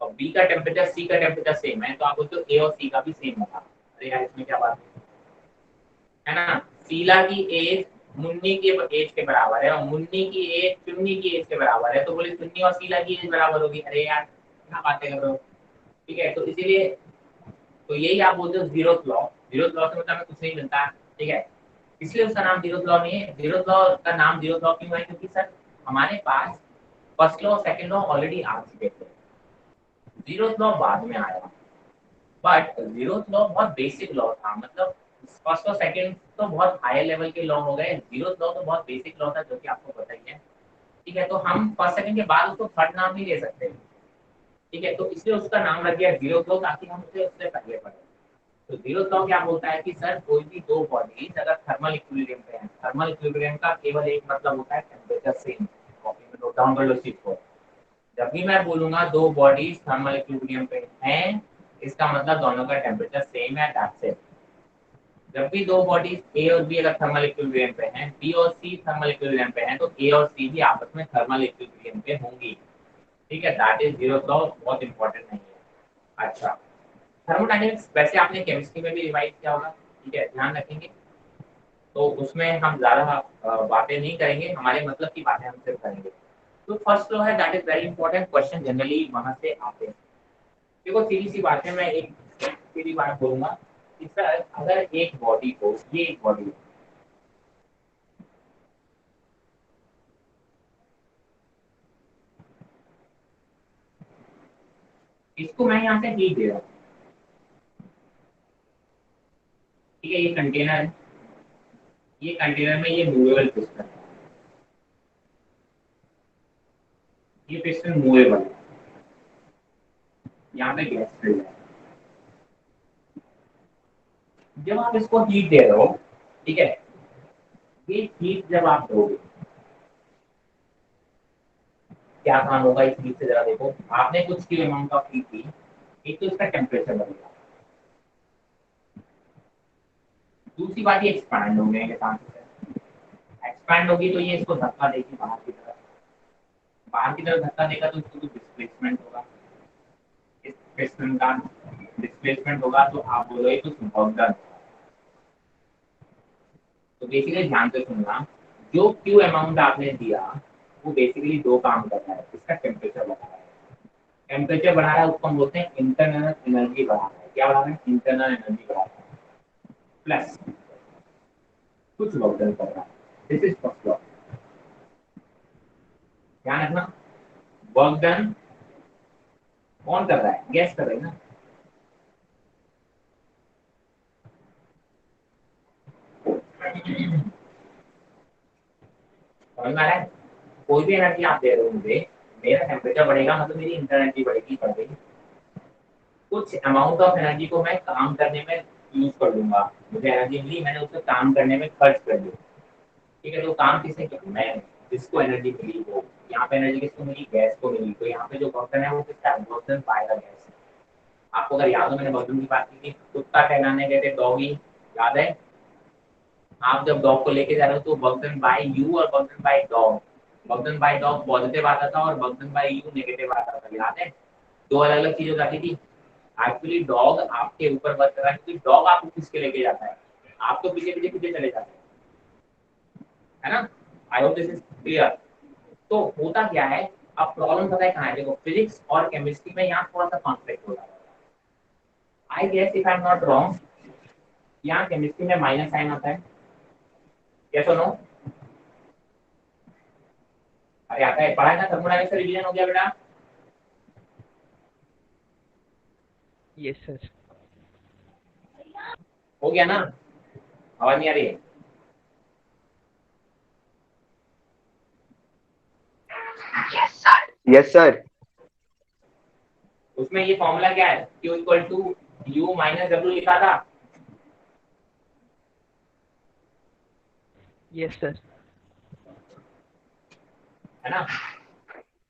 और बी का टेम्परेचर सी का टेम्परेचर सेम है, तो आप बोलते हो ए और सी का भी सेम होगा। अरे यार इसमें क्या बात है ना, शीला की एज मुन्नी की एज के बराबर है और मुन्नी की एज चुन्नी की एज के बराबर है, तो बोले चुन्नी और शीला की एज बराबर होगी। अरे यार क्या बातें कर रहे हो। ठीक है, तो इसीलिए तो यही आप बोलते हो जीरोथ लॉ। जीरोथ लॉ से मतलब हमें कुछ नहीं मिलता। ठीक है, इसलिए उसका नाम जीरोथ लॉ नहीं है। जीरोथ लॉ का नाम जीरोथ लॉ क्यों है, क्योंकि सर हमारे पास first law second law already आ चुके थे, जीरोथ लॉ बाद में आया। बट जीरोथ लॉ बहुत बेसिक लॉ था, मतलब फर्स्ट और सेकंड तो बहुत हाई लेवल के लॉ हो गए, जीरोथ लॉ तो बहुत बेसिक लॉ था जो कि आपको पता ही है। ठीक है, तो हम फर्स्ट सेकंड के बाद उसको थर्ड नाम नहीं दे सकते। ठीक है, तो इसलिए उसका नाम रख दिया जीरोथ लॉ, ताकि हम उसे उससे पहले पढ़ें। तो जीरोथ लॉ क्या बोलता है कि सर कोई भी दो बॉडीज अगर थर्मल इक्विलिब्रियम पे है, थर्मल इक्विलिब्रियम का केवल एक मतलब होता है टेम्परेचर सेम। कॉपी में नोट डाउन कर लो चीज को, जब भी मैं बोलूंगा दो बॉडीज थर्मल इक्विलिब्रियम पे हैं, इसका मतलब दोनों का टेम्परेचर सेम है, दैट्स इट। जब भी दो बॉडीज ए और बी अगर थर्मल इक्विलिब्रियम पे हैं, बी और सी थर्मल इक्विलिब्रियम पे हैं, तो ए और सी भी आपस में थर्मल इक्विलिब्रियम पे होंगी। ठीक है, दैट इज जीरोथ लॉ, बहुत इंपॉर्टेंट नहीं है। अच्छा, थर्मोडायनेमिक्स वैसे आपने केमिस्ट्री में भी रिवाइज किया होगा, ठीक है, ध्यान रखेंगे। तो उसमें हम ज्यादा बातें नहीं करेंगे, हमारे मतलब की बातें हम सिर्फ करेंगे। तो फर्स्ट लॉ है, that is very important, question generally वहां से आते हैं। देखो सीधी सी बात है, मैं एक सीधी बात बोलूंगा कि सर अगर एक बॉडी को, ये एक बॉडी है, इसको मैं यहाँ से हीट दे रहा हूँ। ठीक है, ये कंटेनर है, ये कंटेनर में ये मूवेबल पिस्टन है, ये पिस्टन मूवेबल है, यहाँ पे गैस फिल्ड है। जब आप इसको हीट दे रहे हो, ठीक है, ये हीट जब आप दोगे क्या काम होगा इस हीट से, जरा देखो, आपने कुछ की अमाउंट ऑफ हीट दी, एक तो इसका टेम्परेचर बढ़ेगा, दूसरी बात ये एक्सपैंड होंगे के चांसेस है, एक्सपैंड होगी तो ये इसको धक्का देगी बाहर की तरफ, बाहर की तरफ धक्का देगा तो इसको डिस्प्लेसमेंट होगा, इस पिस्टन का डिस्प्लेसमेंट होगा, तो आप बोलोगे कुछ भगदड़। तो बेसिकली ध्यान से सुनना, जो क्यू अमाउंट आपने दिया वो बेसिकली दो काम कर रहा है, इसका टेम्परेचर बढ़ा रहा है, टेम्परेचर बढ़ा रहा है उसको हम बोलते हैं इंटरनल एनर्जी बढ़ा रहा है। क्या बढ़ा रहा है, इंटरनल एनर्जी बढ़ा रहा है, प्लस कुछ वर्क डन कर रहा है। दिस इज फर्स्ट लॉ, ध्यान रखना, वर्क डन कौन कर रहा है, गैस कर रही है ना। समझ में आ रहा है? कोई भी एनर्जी आप दे रहे हो मुझे, मेरा टेम्परेचर बढ़ेगा मतलब मेरी इंटर एनर्जी बढ़ेगी, बढ़ गई। कुछ अमाउंट ऑफ एनर्जी को मैं काम करने में यूज कर लूंगा, मुझे एनर्जी मिली, मैंने उसको काम करने में खर्च कर दिया, ठीक है। तो काम किसने किया? मैं, जिसको एनर्जी मिली वो। यहाँ पे एनर्जी किसको मिली? गैस को मिली। तो यहाँ पे जो वर्क है वो किसका? Work by the gas. आपको अगर याद हो, मैंने वर्क की बात की थी, कुत्ता टहलाने गए थे, डॉगी, याद है? आप जब डॉग को लेके जा रहे हो तो वर्क बाय यू और work by dog, work by dog positive आता था और वर्क बाय यू नेगेटिव आता था, याद है? दो अलग अलग चीजें हो जाती थी। एक्चुअली डॉग आपके ऊपर वर्क कर रहा है क्योंकि डॉग आपको खींच के लेके जाता है, आप तो पीछे पीछे पीछे चले जाते हैं, है ना? I hope this is clear. तो होता क्या है, अब प्रॉब्लम पता है कहाँ है? देखो, फिजिक्स और केमिस्ट्री में यहाँ थोड़ा सा कॉन्फ्लिक्ट हो रहा है। I guess if I am not wrong, यहाँ केमिस्ट्री में माइनस साइन आता है, यस और नो? अरे आता है, पढ़ा है ना? थर्मोडायनेमिक्स का रिवीजन हो गया बेटा? Yes, sir. हो गया ना? आवाज नहीं आ रही है? Yes sir. उसमें ये फॉर्मूला क्या है? Q equal to U minus W लिखा था, Yes, sir. है ना?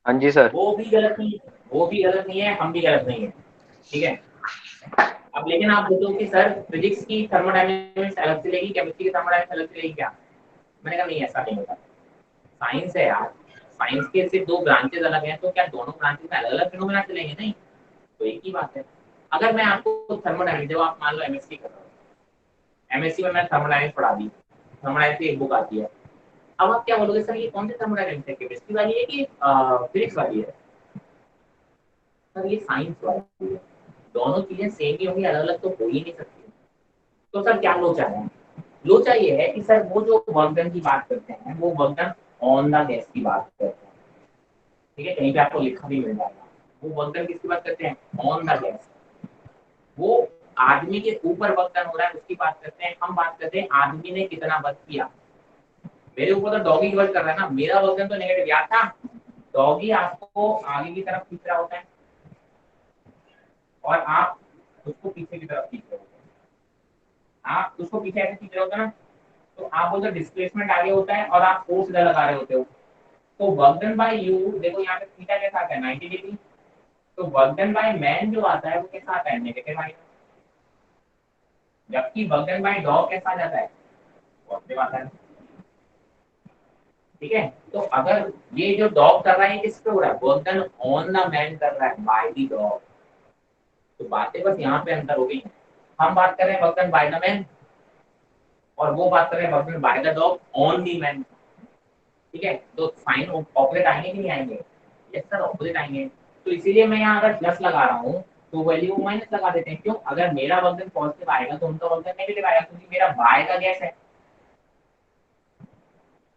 हाँ जी सर। वो भी गलत नहीं है, वो भी गलत नहीं है, हम भी गलत नहीं है, ठीक है। अब लेकिन आप बोलते हो कि सर फिजिक्स की थर्मोडायनेमिक्स अलग से लेगी, केमिस्ट्री की थर्मोडायनेमिक्स अलग से लेगी क्या? मैंने कहा नहीं, ऐसा नहीं होता। साइंस है यार, साइंस के सिर्फ दो ब्रांचेस अलग हैं, तो क्या दोनों ब्रांचेस में अलग अलग फिनोमेना चलेंगे? नहीं, तो एक ही बात है। अगर मैं आपको थर्मोडायनेमिक्स, जब आप मान लो एमएससी कर रहे हो, एमएससी में मैंने थर्मोडायनेमिक्स पढ़ा दी, थर्मोडायनेमिक्स की एक बुक आती है, अब आप क्या बोलोगे? सर ये कौन सी थर्मोडायनेमिक्स है, केमिस्ट्री वाली है कि फिजिक्स वाली है? सर ये साइंस वाली है। दोनों चीजें सेम ही होंगी, अलग अलग तो हो ही नहीं सकती। तो सर क्या लोचा है? लोचा ये है कि सर वो जो वर्क डन की बात करते हैं वो work done on the gas की बात करते हैं, ठीक है? कहीं पे आपको लिखा भी मिल जाएगा। वो वर्क डन किसकी बात करते हैं? On the gas. वो आदमी के ऊपर वर्क डन हो रहा है उसकी बात करते हैं, हम बात करते हैं आदमी ने कितना वर्क किया। मेरे ऊपर तो डॉगी वर्क कर रहा है ना, मेरा वर्क डन तो नेगेटिव याद था। डॉगी आपको आगे की तरफ खींच रहा होता है और आप उसको पीछे की तरफ खींच रहे होते हैं। आप उसको पीछे ऐसे खींच रहे होते हैं ना, तो आप बोलते डिस्प्लेसमेंट आगे होता है और आप फोर्स इधर लगा रहे होते हो। तो वर्क डन बाय यू, देखो यहाँ पे थीटा कैसा आता है? 90 डिग्री। तो वर्क डन बाय मैन जो आता है वो कैसा आता है? नेगेटिव आएगा। जबकि वर्क डन बाय डॉग कैसा आ जाता है? पॉजिटिव आता है, ठीक है। तो अगर ये जो डॉग कर रहा है किस पे हो रहा है? Work done on the man कर रहा है, बाय द डॉग। तो बातें बस यहाँ पे अंतर हो गई। हम बात कर रहे हैं work done by the man और वो बात कर रहे हैं work done by the dog on the man, ठीक है। तो साइन ऑपोजिट आएंगे कि नहीं आएंगे? यस सर, ऑपोजिट आएंगे। तो इसीलिए मैं यहाँ अगर प्लस लगा रहा हूँ तो वैल्यू माइनस लगा देते हैं। क्यों? अगर मेरा वर्क डन पॉजिटिव आएगा तो उनका वर्क डन नेगेटिव आएगा, क्योंकि मेरा बाय का गैस है।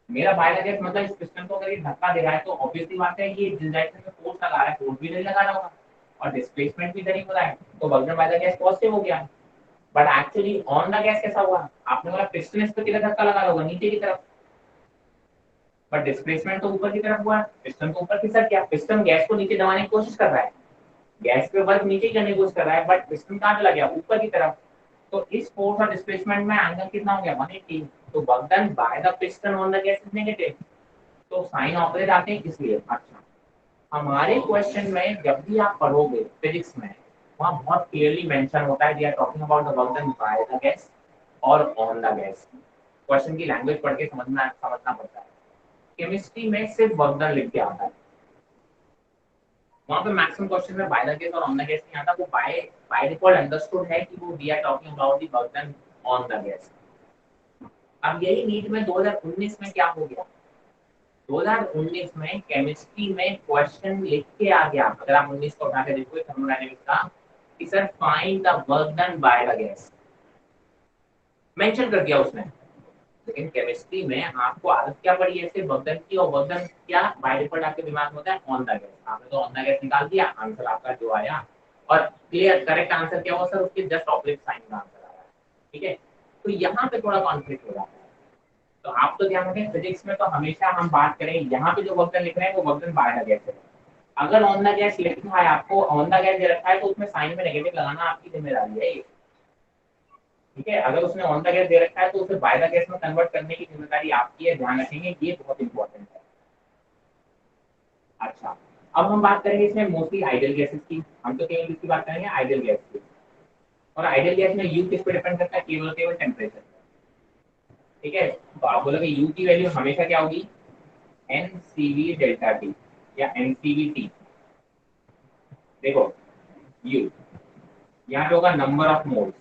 मेरा बाय का गैस मतलब इस पिस्टन को अगर ये धक्का दे रहा है तो ऑब्वियसली बात है ये जिस डायरेक्शन में फोर्स लगा रहा है फोर्स भी नहीं लगा रहा होगा और डिस्प्लेसमेंट भी इधर ही हो रहा है, तो work done by the gas positive हो गया। But actually on the gas कैसा हुआ? आपने बोला पिस्टन इस पे किधर धक्का लगा होगा? नीचे की तरफ। बट डिस्प्लेसमेंट तो ऊपर की तरफ हुआ, पिस्टन को ऊपर खिसक गया। पिस्टन गैस को नीचे दबाने की कोशिश कर रहा है, गैस पे वर्क नीचे ही करने की कोशिश कर रहा है, बट पिस्टन कहाँ चला गया? ऊपर की तरफ। तो इस फोर्स और डिस्प्लेसमेंट में एंगल कितना हो गया? 180। तो work done by the piston on the gas is negative. तो साइन ऑपोजिट आते हैं इसलिए। अच्छा, हमारे क्वेश्चन में जब भी आप पढ़ोगे फिजिक्स में, वहाँ बहुत क्लियरली मेंशन होता है we are talking about the work done by the gas और ऑन द गैस। क्वेश्चन की लैंग्वेज पढ़ के समझना पड़ता है। केमिस्ट्री में सिर्फ वर्क डन लिख के आता है, वहाँ पे मैक्सिमम क्वेश्चन में बाय द गैस और ऑन द गैस नहीं आता। वो बाय डिफॉल्ट अंडरस्टूड है कि वो we are talking about the work done on the gas. अब यही नीट में 2019 में क्या हो गया? 2019 में केमिस्ट्री में क्वेश्चन लिख के आ गया, अगर आप 19 को उठा के देखो थर्मोडायनेमिक्स का, कि sir find the work done by the gas, mention कर दिया उसने। लेकिन केमिस्ट्री में आपको आदत क्या पड़ी है? सिर्फ वर्क डन की, और वर्क डन क्या बाय डिफॉल्ट आपके दिमाग में होता है? On the gas. आपने तो ऑन द गैस निकाल दिया, आंसर आपका जो आया, और क्लियर करेक्ट आंसर क्या हुआ? सर उसके जस्ट ऑपोजिट साइन का आंसर आया, ठीक है। तो यहाँ पे थोड़ा कॉन्फ्लिक्ट हो जाता है। तो आप तो ध्यान रखें फिजिक्स में तो हमेशा हम बात करें यहाँ पे जो वर्क डन लिख रहे हैं वो work done by the gas है। अगर ऑन द गैस लिखना है आपको, ऑन द गैस दे रखा है तो उसमें साइन में नेगेटिव लगाना आपकी जिम्मेदारी है ये। ठीक है, अगर उसने ऑन द गैस दे रखा है तो उसे बाय द गैस में कन्वर्ट करने की जिम्मेदारी आपकी है, ध्यान रखेंगे ये बहुत इंपॉर्टेंट है। अच्छा, अब हम बात करेंगे इसमें मोस्टली आइडियल गैसेस की, हम तो केवल इसकी बात करेंगे आइडियल गैस की। और आइडियल गैस में यू किस पे डिपेंड करता है, केवल केवल टेम्परेचर। ठीक है, तो आप बोलोगे यू की वैल्यू हमेशा क्या होगी, NCV डेल्टा टी या NCVT। देखो यू यहाँ पे होगा नंबर ऑफ मोल्स,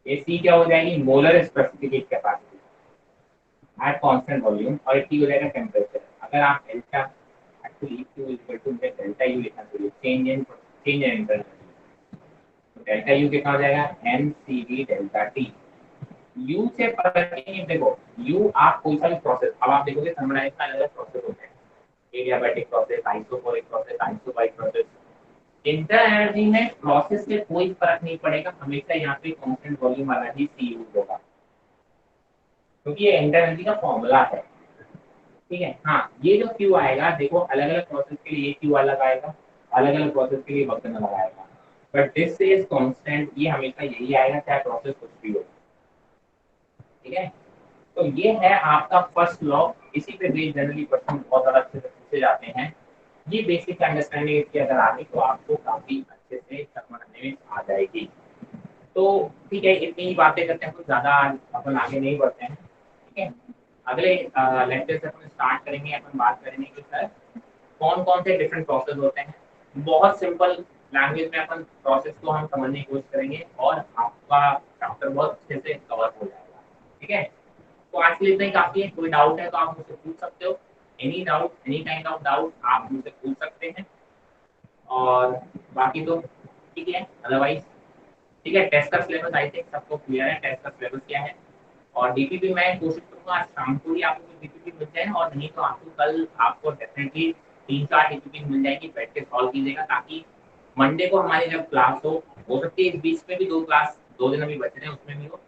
ये सी क्या हो जाएगी, molar specific heat capacity at constant volume, और टी हो जाएगा टेम्परेचर। अगर आप delta actually Q equal to delta U लिखना चाहिए, चेंज इन एंथैल्पी। तो डेल्टा यू कितना हो जाएगा, NCV डेल्टा टी। यू से पता करेंगे, देखो यू आप कोई सा भी प्रोसेस, अब आप देखोगे थर्मोडायनामिक्स का अलग प्रोसेस होते हैं, adiabatic process, isochoric process, isobaric process. Inter energy में प्रोसेस से कोई फर्क नहीं पड़ेगा, हमेशा यहाँ पे कांस्टेंट वॉल्यूम वाला ही सी यूज होगा, क्योंकि ये इंटर एनर्जी का फॉर्मूला है। ठीक है, हाँ ये जो क्यू आएगा, देखो अलग अलग प्रोसेस के लिए क्यू अलग आएगा, अलग अलग प्रोसेस के लिए वक्त अलग आएगा, बट दिस इज कांस्टेंट, ये हमेशा यही आएगा चाहे प्रोसेस कुछ भी हो। ठीक है, तो ये है आपका फर्स्ट लॉ, इसी पे बेस्ड जनरली क्वेश्चन बहुत ज्यादा अच्छे से पूछे जाते हैं। ये बेसिक अंडरस्टैंडिंग इसकी अगर आ गई तो आपको काफी अच्छे से समझने में आ जाएगी। तो ठीक है, इतनी ही बातें करते हैं, कुछ ज्यादा अपन आगे नहीं बढ़ते हैं। ठीक है, अगले लेक्चर से अपन स्टार्ट करेंगे, अपन बात करेंगे कि सर कौन कौन से डिफरेंट प्रोसेस होते हैं। बहुत सिंपल लैंग्वेज में अपन प्रोसेस को हम समझने की कोशिश करेंगे और आपका चैप्टर बहुत अच्छे से कवर हो जाएगा। ठीक है, तो आज के लिए इतना ही काफी है। कोई डाउट है तो आप मुझसे पूछ सकते हो, any doubt, any kind of doubt आप मुझसे पूछ सकते हैं, और बाकी तो ठीक है अदरवाइज। ठीक है, टेस्ट का सिलेबस आई थिंक सबको क्लियर है, टेस्ट का सिलेबस क्या है। और डीपीपी मैं कोशिश करूंगा आज शाम को ही आपको डीपीपी मिल जाए, और नहीं तो आपको कल आपको डेफिनेटली 3-4 डीपीपी मिल जाएगी, बैठ के सॉल्व कीजिएगा, ताकि मंडे को हमारी जब क्लास हो सकती है इस बीच में भी 2 क्लास 2 दिन अभी बच रहे हैं उसमें भी हो,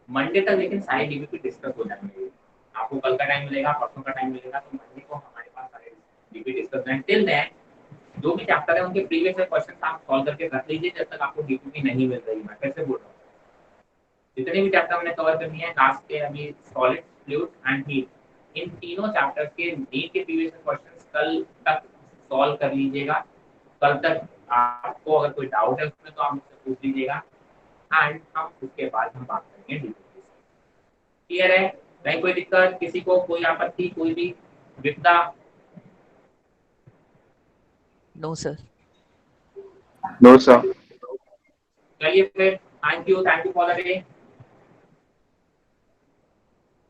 मंडे तक लेकिन सारे डीपीपी डिस्कस हो जाएंगे। आपको कल का टाइम मिलेगा, परसों का टाइम मिलेगा, तो मंडे को हमारे पास सारे डीपीपी डिस्कस करेंगे। टिल देन जो भी चैप्टर है उनके प्रीवियस क्वेश्चन आप सॉल्व करके रख लीजिए जब तक आपको डीपीपी नहीं मिल रही। मैं फिर से बोल रहा हूँ, जितने भी चैप्टर हमने कवर करनी है लास्ट के अभी, सॉलिड, फ्लूइड एंड हीट, इन तीनों चैप्टर्स के नीट के प्रीवियस क्वेश्चंस कल तक सॉल्व कर लीजिएगा। कल तक आपको अगर कोई डाउट है उसमें तो आप मुझसे पूछ लीजिएगा, एंड हम उसके बाद हम बात करेंगे डीपीपी। क्लियर है? नहीं कोई दिक्कत, किसी को कोई आपत्ति, कोई भी विपदा? No, sir. No sir. चलिए फिर, thank you for the day.